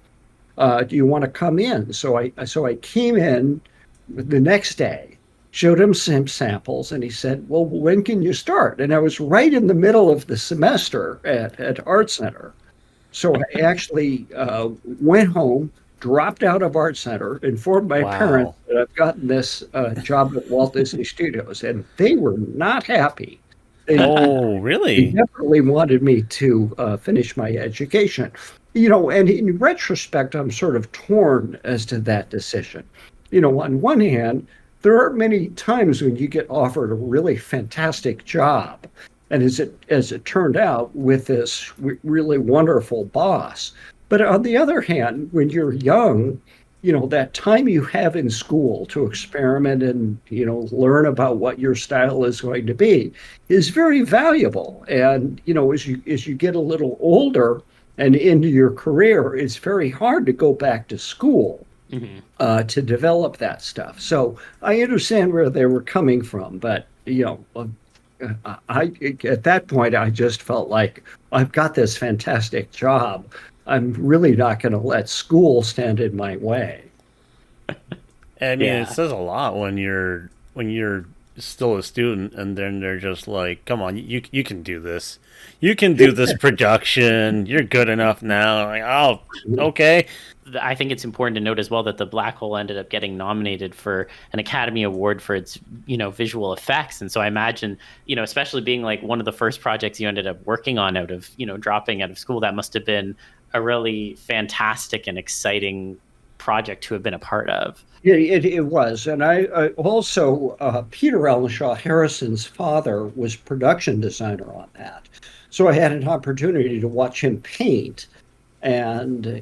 Do you want to come in? So I came in the next day, showed him some samples, and he said, well, when can you start? And I was right in the middle of the semester at Art Center. So I actually went home, dropped out of Art Center, informed my parents that I've gotten this job at Walt Disney Studios, and they were not happy. Really? They definitely wanted me to finish my education. You know, and in retrospect, I'm sort of torn as to that decision. You know, on one hand, there are many times when you get offered a really fantastic job, and as it turned out, with this really wonderful boss. But on the other hand, when you're young, that time you have in school to experiment and, learn about what your style is going to be is very valuable. And, as you get a little older and into your career, it's very hard to go back to school to develop that stuff. So I understand where they were coming from, but, at that point, I just felt like I've got this fantastic job. I'm really not going to let school stand in my way. I mean, it says a lot when you're still a student, and then they're just like, "Come on, you can do this. You can do this production. You're good enough now." Like, oh, okay. I think it's important to note as well that the Black Hole ended up getting nominated for an Academy Award for its, visual effects. And so I imagine, especially being like one of the first projects you ended up working on out of, dropping out of school, that must have been a really fantastic and exciting project to have been a part of. Yeah, it was. And I also, Peter Ellenshaw, Harrison's father, was production designer on that. So I had an opportunity to watch him paint. And,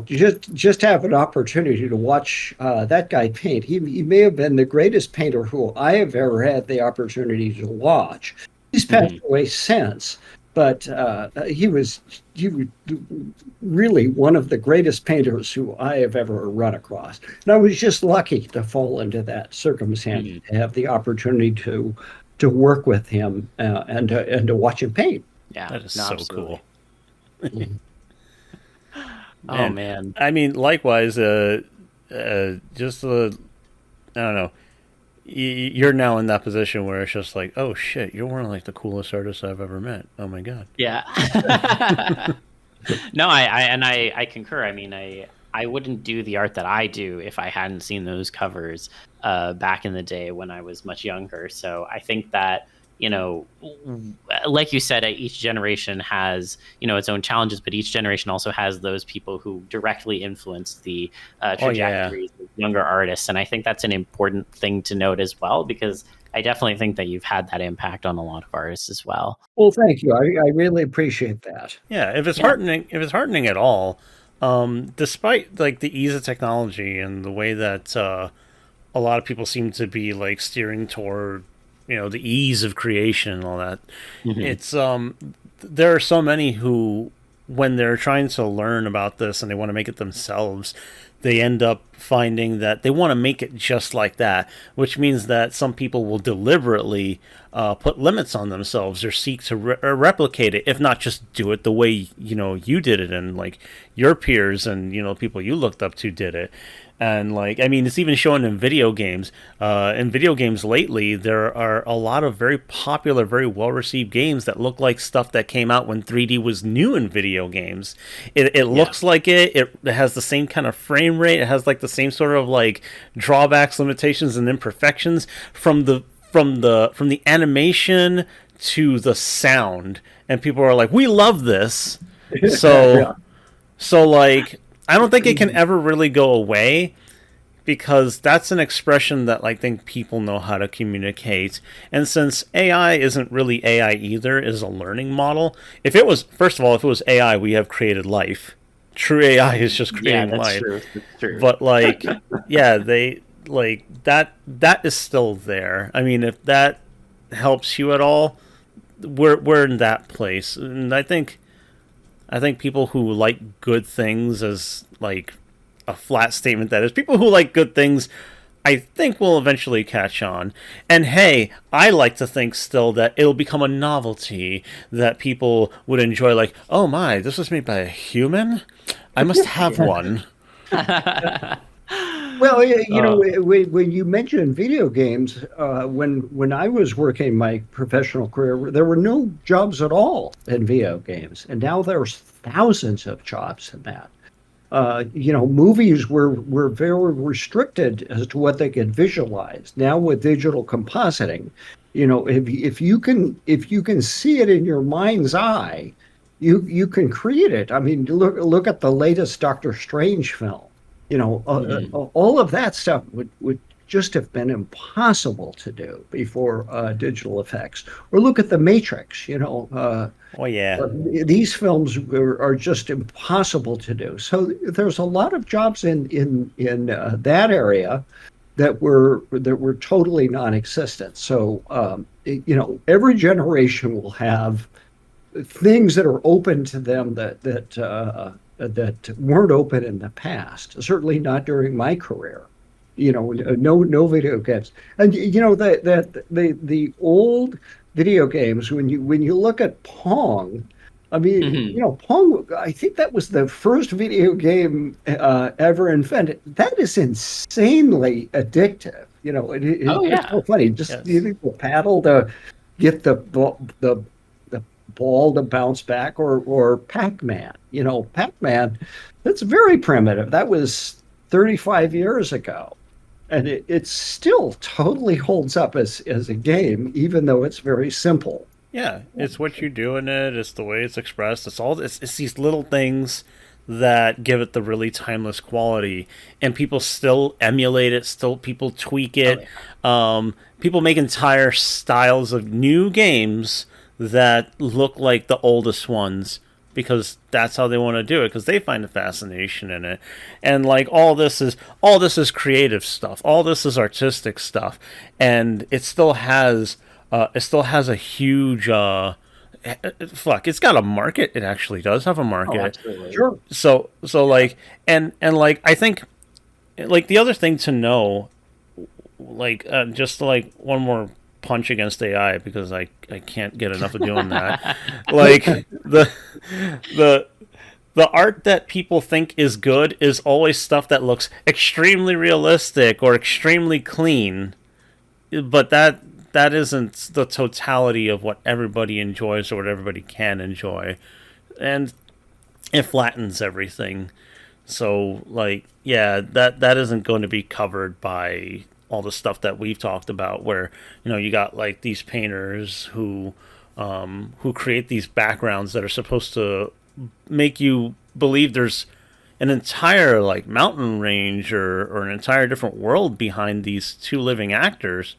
just have an opportunity to watch that guy paint. He may have been the greatest painter who I have ever had the opportunity to watch. He's passed away since, but he was really one of the greatest painters who I have ever run across. And I was just lucky to fall into that circumstance, to have the opportunity to work with him and to watch him paint. Yeah, that is so cool. Oh man! I mean, likewise, I don't know. You're now in that position where it's just like, oh shit, you're one of like the coolest artists I've ever met. Oh my god. Yeah. No, I concur. I mean, I wouldn't do the art that I do if I hadn't seen those covers back in the day when I was much younger. So I think that, like you said, each generation has, its own challenges, but each generation also has those people who directly influence the trajectories of younger artists. And I think that's an important thing to note as well, because I definitely think that you've had that impact on a lot of artists as well. Well, thank you. I really appreciate that. Yeah, if it's heartening at all, despite like the ease of technology and the way that a lot of people seem to be like steering toward, the ease of creation and all that. It's there are so many who, when they're trying to learn about this and they want to make it themselves, they end up finding that they want to make it just like that, which means that some people will deliberately put limits on themselves or seek to replicate it, if not just do it the way you did it, and like your peers and people you looked up to did it. And like, I mean, it's even shown in video games. In video games lately, there are a lot of very popular, very well-received games that look like stuff that came out when 3D was new in video games. It looks like it. It has the same kind of frame rate. It has like the same sort of like drawbacks, limitations, and imperfections from the animation to the sound. And people are like, "We love this." So like, I don't think it can ever really go away, because that's an expression that I think people know how to communicate. And since AI isn't really AI either, is a learning model. If it was AI, we have created life. True AI is just creating life. True. That's true. But like, they like that is still there. I mean, if that helps you at all, we're in that place. And I think people who like good things, as like a flat statement that is, people who like good things, I think will eventually catch on. And hey, I like to think still that it'll become a novelty that people would enjoy, like, oh my, this was made by a human? I must have one. Well, when you mentioned video games, when I was working my professional career, there were no jobs at all in video games, and now there's thousands of jobs in that. Movies were very restricted as to what they could visualize. Now with digital compositing, if you can see it in your mind's eye, you can create it. I mean, look at the latest Doctor Strange film. All of that stuff would just have been impossible to do before digital effects. Or look at The Matrix, Oh yeah. these films are just impossible to do. So there's a lot of jobs in that area that were totally non-existent. So every generation will have things that are open to them that weren't open in the past. Certainly not during my career. No video games. And the old video games, when you look at Pong, I mean, Pong, I think that was the first video game ever invented. That is insanely addictive. It's so funny. Just using the paddle to get the ball to bounce back, or Pac-Man. Pac-Man, that's very primitive. That was 35 years ago. And it still totally holds up as a game, even though it's very simple. Yeah, it's what you do in it. It's the way it's expressed. It's these little things that give it the really timeless quality, and people still emulate it. Still, people tweak it. People make entire styles of new games that look like the oldest ones, because that's how they want to do it, because they find a fascination in it. And like all this is creative stuff, all this is artistic stuff, and it still has a huge it's got a market. It actually does have a market. Sure. So like, and like, I think, like, the other thing to know, like, just like one more punch against AI, because I can't get enough of doing that. Like, the art that people think is good is always stuff that looks extremely realistic or extremely clean, but that isn't the totality of what everybody enjoys or what everybody can enjoy, and it flattens everything. So, like, yeah, that isn't going to be covered by all the stuff that we've talked about, where you got like these painters who create these backgrounds that are supposed to make you believe there's an entire like mountain range or an entire different world behind these two living actors,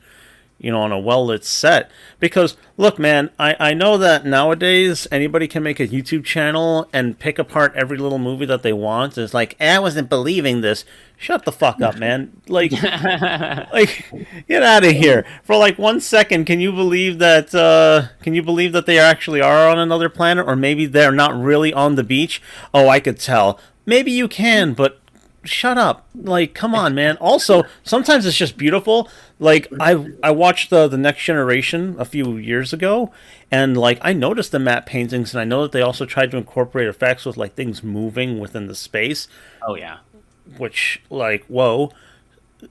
on a well-lit set. Because, look, man, I know that nowadays anybody can make a YouTube channel and pick apart every little movie that they want. It's like, I wasn't believing this. Shut the fuck up, man. Like, get out of here. For like 1 second, can you believe that they actually are on another planet? Or maybe they're not really on the beach? Oh, I could tell. Maybe you can, but shut up. Like, come on, man. Also, sometimes it's just beautiful. Like, I watched the Next Generation a few years ago, and like, I noticed the matte paintings, and I know that they also tried to incorporate effects with like things moving within the space. Oh yeah. Which, like, whoa.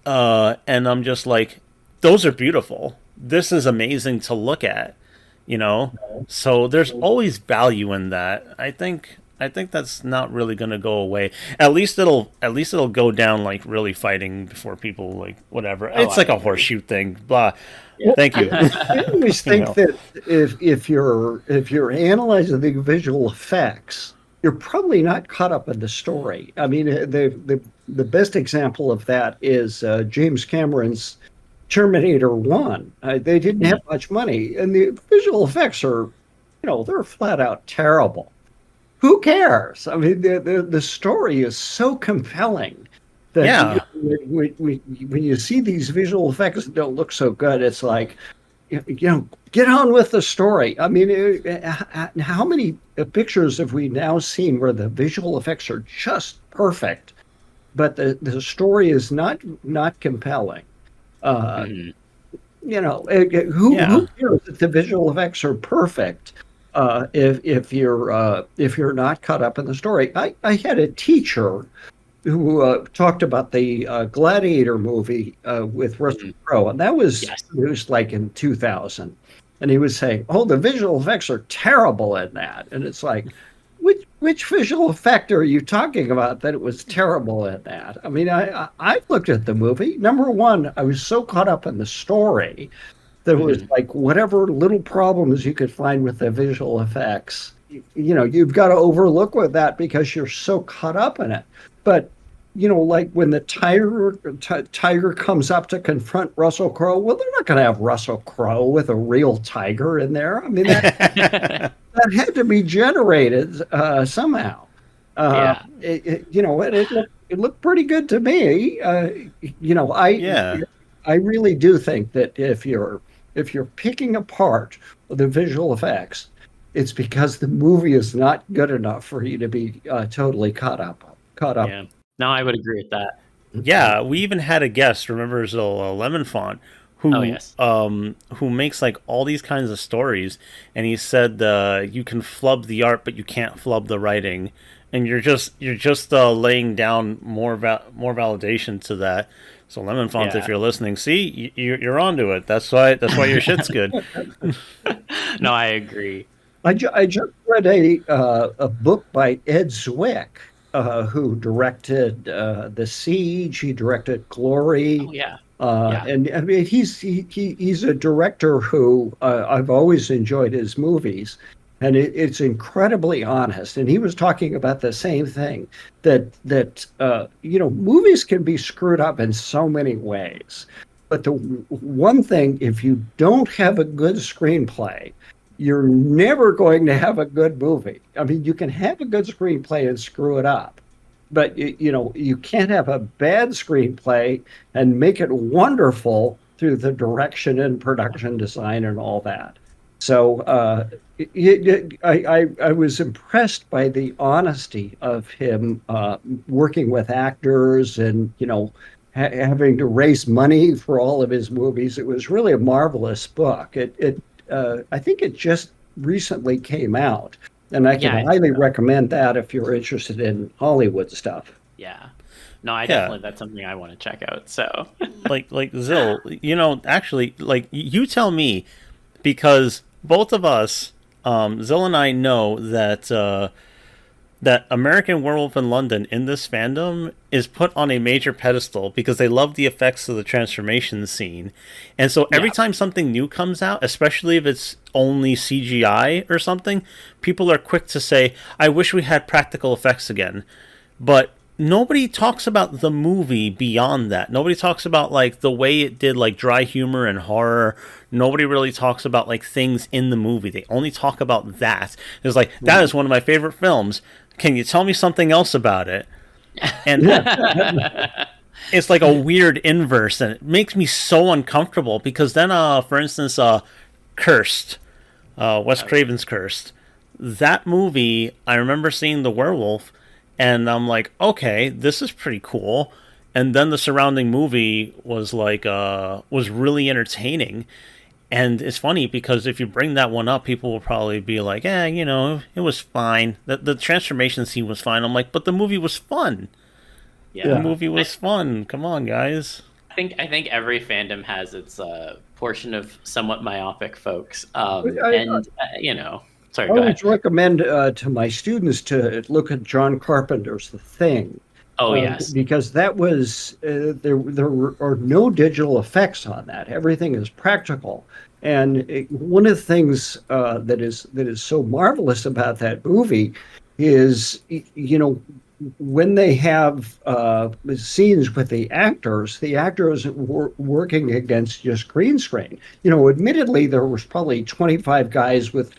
And I'm just like, those are beautiful. This is amazing to look at, So there's always value in that. I think that's not really going to go away. At least it'll go down like really fighting before people, like, whatever. It's like a horseshoe thing. Blah. Yeah. Thank you. I always think that if you're analyzing the visual effects, you're probably not caught up in the story. I mean, the best example of that is James Cameron's Terminator 1. They didn't have much money, and the visual effects are, they're flat out terrible. Who cares? I mean, the story is so compelling that when you see these visual effects that don't look so good, it's like, get on with the story. I mean, how many pictures have we now seen where the visual effects are just perfect, but the story is not compelling? Who cares if the visual effects are perfect? If you're not caught up in the story. I had a teacher who talked about the Gladiator movie with Russell Crowe, and that was produced like in 2000. And he was saying, "Oh, the visual effects are terrible in that." And it's like, which visual effect are you talking about that it was terrible in that? I mean, I looked at the movie. Number one, I was so caught up in the story. There was like whatever little problems you could find with the visual effects, you've got to overlook with that because you're so caught up in it. But, like when the tiger comes up to confront Russell Crowe. Well, they're not going to have Russell Crowe with a real tiger in there. I mean, that had to be generated somehow. Yeah. It looked pretty good to me. I really do think that if you're picking apart the visual effects, it's because the movie is not good enough for you to be totally caught up. Yeah. No, I would agree with that. Yeah, we even had a guest, remember Zil, Lemon Font, who Oh, yes. who makes like all these kinds of stories, and he said you can flub the art, but you can't flub the writing, and you're just laying down more validation to that. So Lemon Font, if you're listening, see, you're onto it. That's why your shit's good. No, I agree. I just read a book by Ed Zwick, who directed The Siege. He directed Glory. Oh, yeah. And I mean, he's a director who I've always enjoyed his movies, and it's incredibly honest. And he was talking about the same thing, that movies can be screwed up in so many ways, but the one thing, if you don't have a good screenplay, you're never going to have a good movie. I mean, you can have a good screenplay and screw it up, but you can't have a bad screenplay and make it wonderful through the direction and production design and all that. So I was impressed by the honesty of him working with actors and having to raise money for all of his movies. It was really a marvelous book. I think it just recently came out, and I can highly recommend that if you're interested in Hollywood stuff. Yeah. No, definitely, that's something I want to check out. So, like Zil, actually, like you tell me, because both of us, Zil and I know that that American Werewolf in London in this fandom is put on a major pedestal because they love the effects of the transformation scene. And so every time something new comes out, especially if it's only CGI or something, people are quick to say, I wish we had practical effects again. But nobody talks about the movie beyond that. Nobody talks about like the way it did like dry humor and horror. Nobody really talks about like things in the movie. They only talk about that. It's like, that is one of my favorite films. Can you tell me something else about it? And it's like a weird inverse, and it makes me so uncomfortable because then, for instance, Cursed, Wes Craven's Cursed, that movie, I remember seeing the werewolf, and I'm like, okay, this is pretty cool. And then the surrounding movie was like, was really entertaining. And it's funny because if you bring that one up, people will probably be like, it was fine. The transformation scene was fine. I'm like, but the movie was fun. Yeah. The movie was fun. Come on, guys. I think every fandom has its portion of somewhat myopic folks. Sorry, I always recommend to my students to look at John Carpenter's The Thing. Oh, yes. Because that was, there are no digital effects on that. Everything is practical. And one of the things that is so marvelous about that movie is, when they have scenes with the actors working against just green screen. Admittedly, there was probably 25 guys with,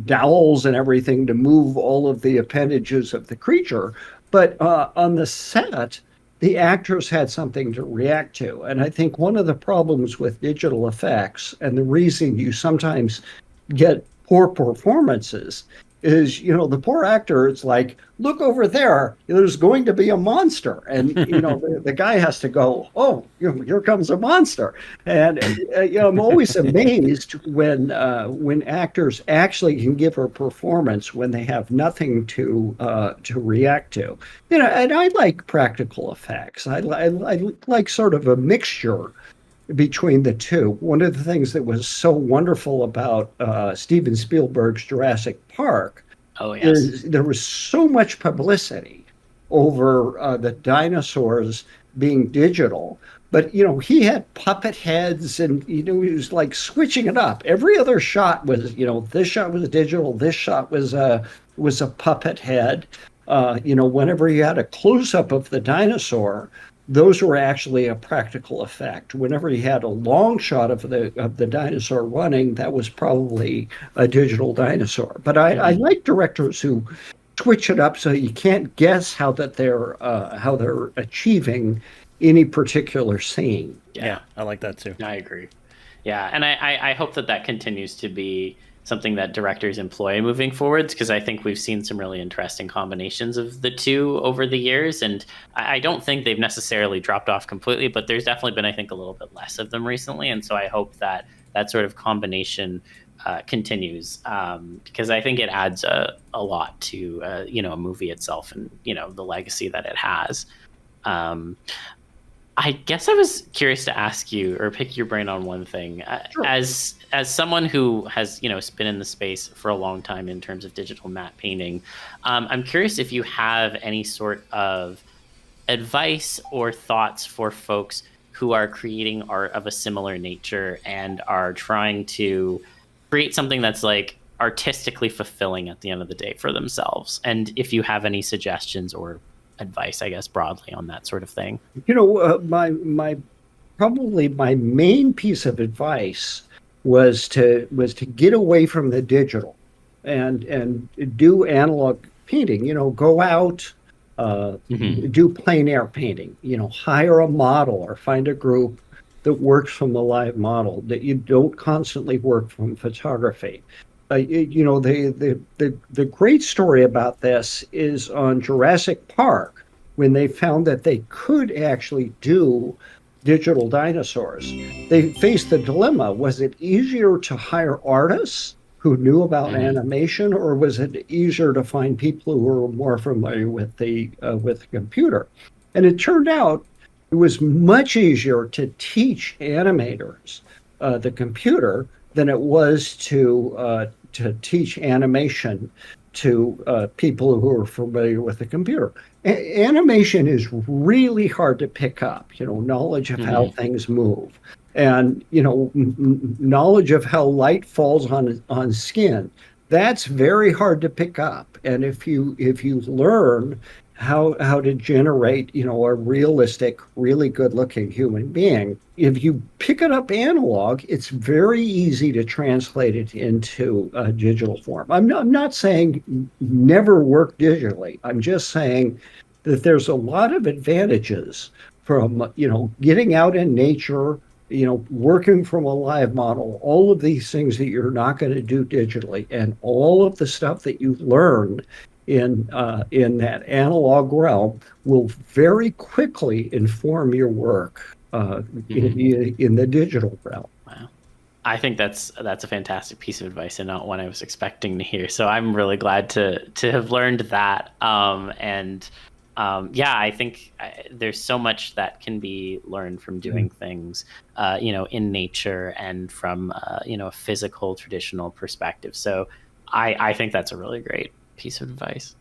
dowels and everything to move all of the appendages of the creature. But on the set, the actors had something to react to. And I think one of the problems with digital effects, and the reason you sometimes get poor performances, is, the poor actor, it's like, look over there, there's going to be a monster. And, the guy has to go, oh, here comes a monster. And, I'm always amazed when actors actually can give a performance when they have nothing to react to. And I like practical effects. I like sort of a mixture between the two. One of the things that was so wonderful about Steven Spielberg's Jurassic Park is there was so much publicity over the dinosaurs being digital. But, he had puppet heads and, he was like switching it up. Every other shot was, this shot was digital, this shot was a puppet head. whenever you had a close-up of the dinosaur, those were actually a practical effect. Whenever you had a long shot of the dinosaur running, that was probably a digital dinosaur. But I like directors who switch it up so you can't guess how they're achieving any particular scene. Yeah, I like that too. I agree. Yeah, and I hope that continues to be something that directors employ moving forwards, because I think we've seen some really interesting combinations of the two over the years, and I don't think they've necessarily dropped off completely, but there's definitely been, I think, a little bit less of them recently, and so I hope that sort of combination continues, because I think it adds a lot to a movie itself and the legacy that it has. I guess I was curious to ask you or pick your brain on one thing. Sure. As someone who has been in the space for a long time in terms of digital matte painting, I'm curious if you have any sort of advice or thoughts for folks who are creating art of a similar nature and are trying to create something that's like artistically fulfilling at the end of the day for themselves. And if you have any suggestions or advice, I guess, broadly on that sort of thing. My probably my main piece of advice was to get away from the digital and do analog painting. Go out, do plein air painting. Hire a model or find a group that works from the live model, that you don't constantly work from photography. The great story about this is on Jurassic Park, when they found that they could actually do digital dinosaurs. They faced the dilemma: was it easier to hire artists who knew about animation, or was it easier to find people who were more familiar with the computer? And it turned out it was much easier to teach animators the computer than it was to teach animation to people who are familiar with the computer. Animation is really hard to pick up, knowledge of how things move, and knowledge of how light falls on skin. That's very hard to pick up. And if you learn how to generate, a realistic, really good looking human being, if you pick it up analog, it's very easy to translate it into a digital form. I'm not saying never work digitally. I'm just saying that there's a lot of advantages from, getting out in nature, working from a live model, all of these things that you're not going to do digitally, and all of the stuff that you learn in that analog realm will very quickly inform your work in the digital realm. Wow, I think that's a fantastic piece of advice and not one I was expecting to hear. So I'm really glad to have learned that. I think there's so much that can be learned from doing things, in nature and from a physical traditional perspective. So I think that's a really great piece of advice.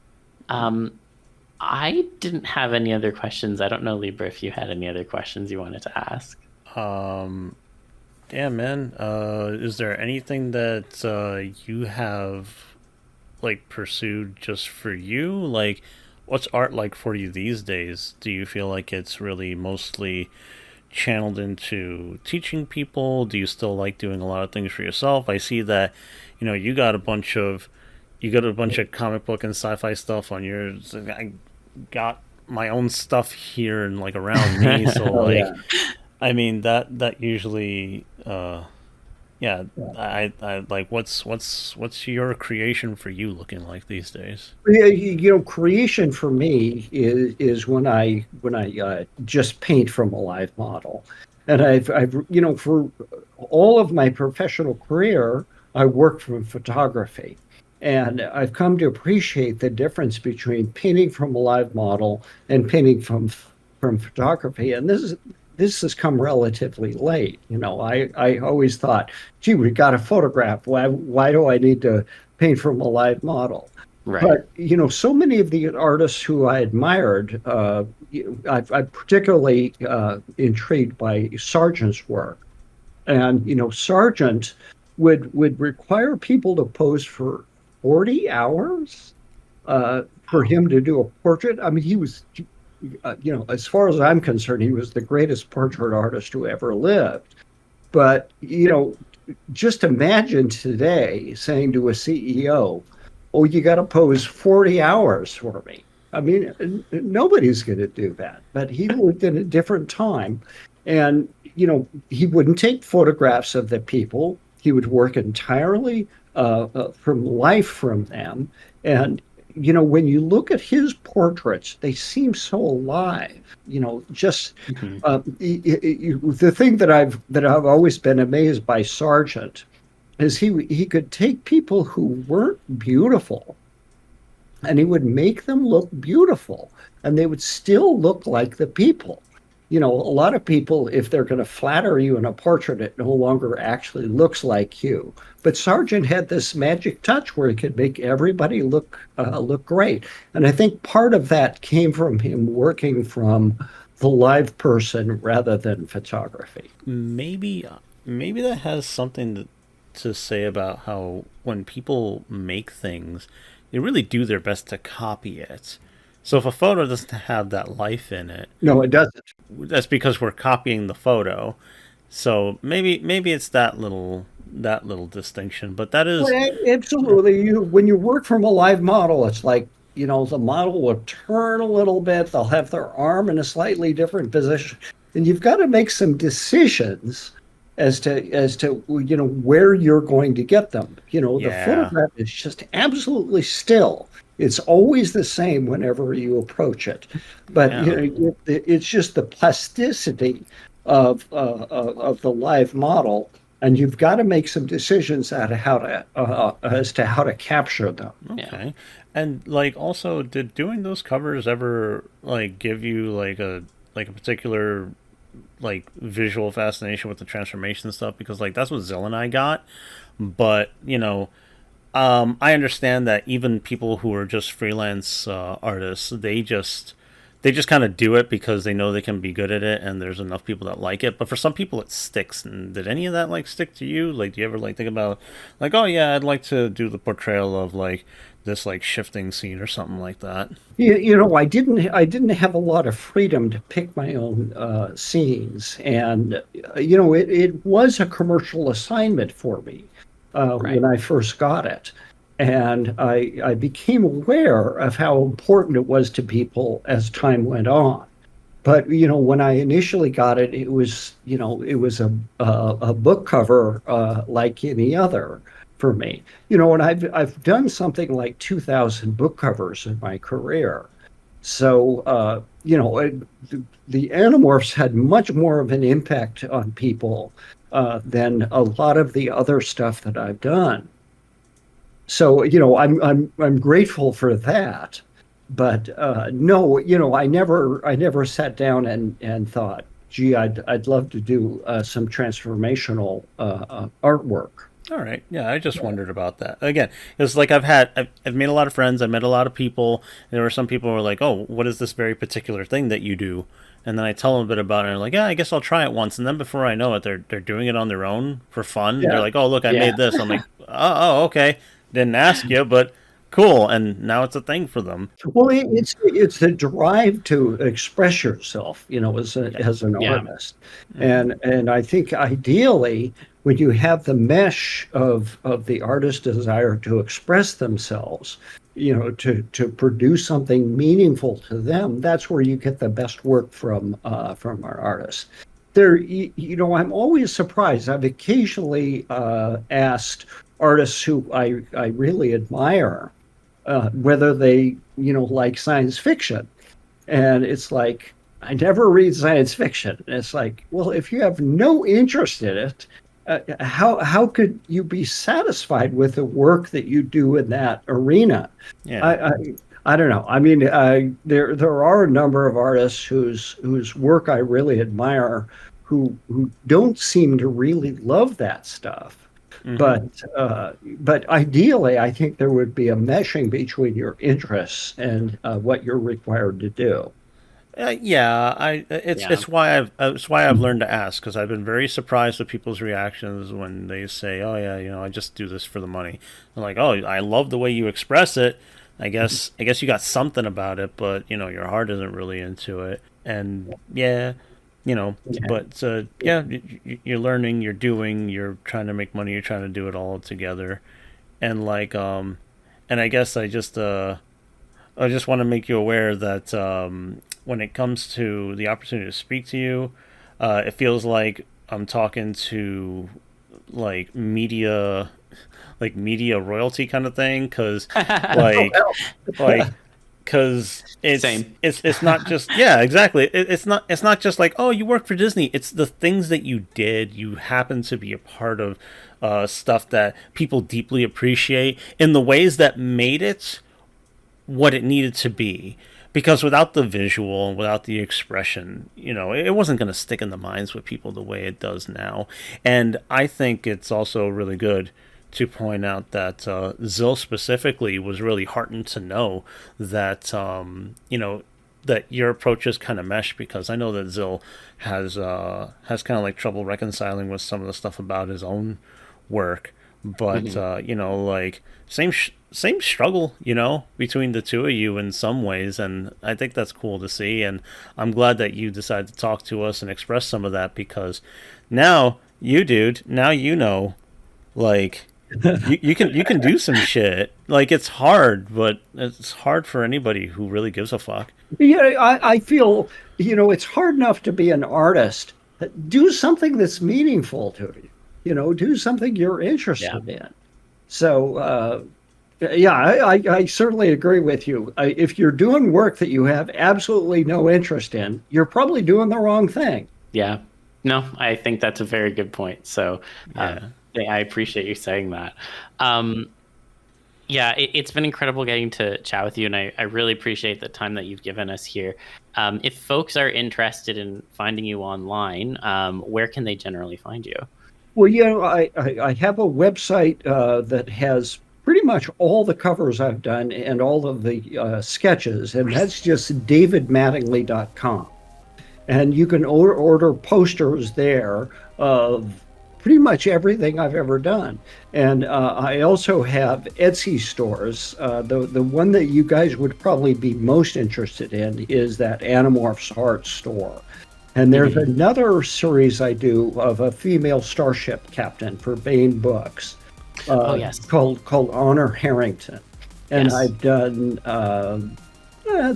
I didn't have any other questions. I don't know, Libra, if you had any other questions you wanted to ask. Yeah, man. Is there anything that you have pursued just for you? Like, what's art like for you these days? Do you feel like it's really mostly channeled into teaching people? Do you still like doing a lot of things for yourself? I see that, you got a bunch of comic book and sci-fi stuff on yours. I got my own stuff here and around me. So I mean that usually, I like what's your creation for you looking like these days? Creation for me is when I just paint from a live model, and I've for all of my professional career I worked from photography. And I've come to appreciate the difference between painting from a live model and painting from photography. And this has come relatively late. I always thought, gee, we got a photograph. Why do I need to paint from a live model? Right. But so many of the artists who I admired, I'm particularly intrigued by Sargent's work. And Sargent would require people to pose for 40 hours for him to do a portrait. I mean, he was, as far as I'm concerned, he was the greatest portrait artist who ever lived. But, just imagine today saying to a CEO, oh, you got to pose 40 hours for me. I mean, nobody's going to do that. But he lived in a different time. And, he wouldn't take photographs of the people. He would work entirely from life from them. And, when you look at his portraits, they seem so alive. Just the thing that I've always been amazed by Sargent is he could take people who weren't beautiful and he would make them look beautiful, and they would still look like the people. A lot of people, if they're going to flatter you in a portrait, it no longer actually looks like you. But Sargent had this magic touch where he could make everybody look great. And I think part of that came from him working from the live person rather than photography. Maybe that has something to say about how when people make things, they really do their best to copy it. So if a photo doesn't have that life in it, no, it doesn't. That's because we're copying the photo. So maybe it's that little distinction, but that is absolutely. When you work from a live model, it's like the model will turn a little bit. They'll have their arm in a slightly different position, and you've got to make some decisions as to where you're going to get them. The photograph is just absolutely still. It's always the same whenever you approach it, but it's just the plasticity of the live model, and you've got to make some decisions as to how to capture them. Okay, and also, did doing those covers ever give you a particular visual fascination with the transformation stuff? Because that's what Zil and I got, but I understand that even people who are just freelance artists, they just kind of do it because they know they can be good at it, and there's enough people that like it. But for some people, it sticks. And did any of that stick to you? Do you ever think about oh yeah, I'd like to do the portrayal of this shifting scene or something like that? I didn't have a lot of freedom to pick my own scenes, and it was a commercial assignment for me. When I first got it. And I became aware of how important it was to people as time went on. But, when I initially got it, it was a book cover like any other for me. And I've done something like 2,000 book covers in my career. So, the Animorphs had much more of an impact on people than a lot of the other stuff that I've done. So, I'm grateful for that. But no, I never sat down and thought, gee, I'd love to do some transformational artwork. All right. Yeah, I just wondered about that. Again, it's I've made a lot of friends. I met a lot of people. And there were some people who were like, oh, what is this very particular thing that you do? And then I tell them a bit about it, and they're yeah, I guess I'll try it once. And then before I know it, they're doing it on their own for fun. Yeah. They're like, oh, look, I made this. I'm like, oh, okay. Didn't ask you, but cool. And now it's a thing for them. Well, it's the drive to express yourself, as an artist. And I think ideally, when you have the mesh of the artist's desire to express themselves, to produce something meaningful to them, that's where you get the best work from our artists. I'm always surprised. I've occasionally asked artists who I really admire whether they like science fiction, and it's like, I never read science fiction. And it's like, well, if you have no interest in it, how could you be satisfied with the work that you do in that arena? Yeah. I don't know. I mean, there are a number of artists whose work I really admire who don't seem to really love that stuff. Mm-hmm. But ideally, I think there would be a meshing between your interests and what you're required to do. It's why I've learned to ask, because I've been very surprised with people's reactions when they say, "Oh yeah, I just do this for the money." I'm like, "Oh, I love the way you express it, I guess you got something about it, but your heart isn't really into it. And yeah, but you're learning, you're doing, you're trying to make money, you're trying to do it all together, and and I guess I just want to make you aware that when it comes to the opportunity to speak to you, it feels like I'm talking to like media royalty kind of thing, because like like because Same. it's not just exactly it's not just like, oh, you work for Disney. It's the things that you did. You happen to be a part of stuff that people deeply appreciate in the ways that made it what it needed to be. Because without the visual, without the expression, it wasn't going to stick in the minds with people the way it does now. And I think it's also really good to point out that Zil specifically was really heartened to know that that your approaches kind of mesh, because I know that Zil has kind of like trouble reconciling with some of the stuff about his own work, but like same struggle, between the two of you in some ways, and I think that's cool to see. And I'm glad that you decided to talk to us and express some of that, because now like you can do some shit. Like, it's hard, but it's hard for anybody who really gives a fuck. Yeah, I feel, it's hard enough to be an artist. Do something that's meaningful to you. Do something you're interested in. So, I certainly agree with you. If you're doing work that you have absolutely no interest in, you're probably doing the wrong thing. Yeah. No, I think that's a very good point. So, I appreciate you saying that. It's been incredible getting to chat with you, and I really appreciate the time that you've given us here. If folks are interested in finding you online, where can they generally find you? Well, I have a website that has pretty much all the covers I've done and all of the sketches, and that's just davidmattingly.com. And you can order posters there of pretty much everything I've ever done. And I also have Etsy stores. The one that you guys would probably be most interested in is that Animorphs art store. And there's another series I do of a female starship captain for Baen Books. Called Honor Harrington. And I've done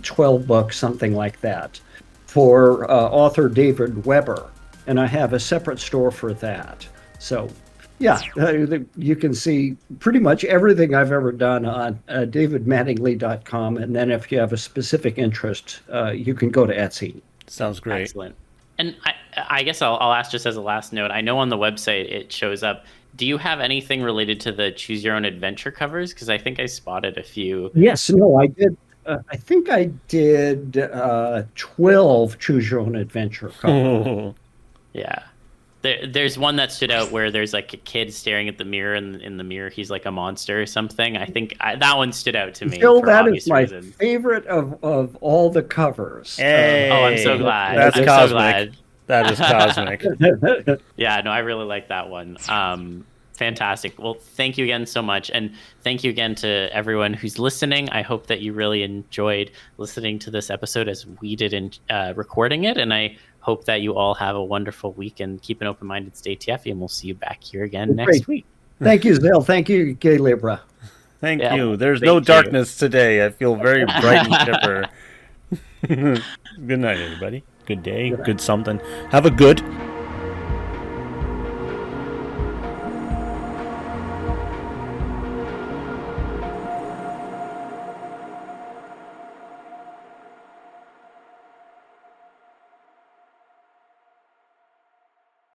12 books, something like that, for author David Weber. And I have a separate store for that. So, you can see pretty much everything I've ever done on davidmattingly.com. And then if you have a specific interest, you can go to Etsy. Sounds great. Excellent. And I guess I'll ask just as a last note. I know on the website it shows up. Do you have anything related to the Choose Your Own Adventure covers? Because I think I spotted a few. Yes, no, I did. I think I did 12 Choose Your Own Adventure covers. Yeah. There's one that stood out where there's like a kid staring at the mirror, and in the mirror he's like a monster or something. I think that one stood out to me. Still, that is my favorite of all the covers. Hey, I'm so glad. That's I'm cosmic. so glad. That is cosmic. Yeah, no, I really like that one. Fantastic. Well, thank you again so much. And thank you again to everyone who's listening. I hope that you really enjoyed listening to this episode as we did in recording it. And I hope that you all have a wonderful week and keep an open mind and stay TFy. And we'll see you back here again next week. Thank you, Zil. Thank you, K-Libra. Thank you. There's no darkness today. I feel very bright and chipper. Good night, everybody. Good day. Good something. Have a good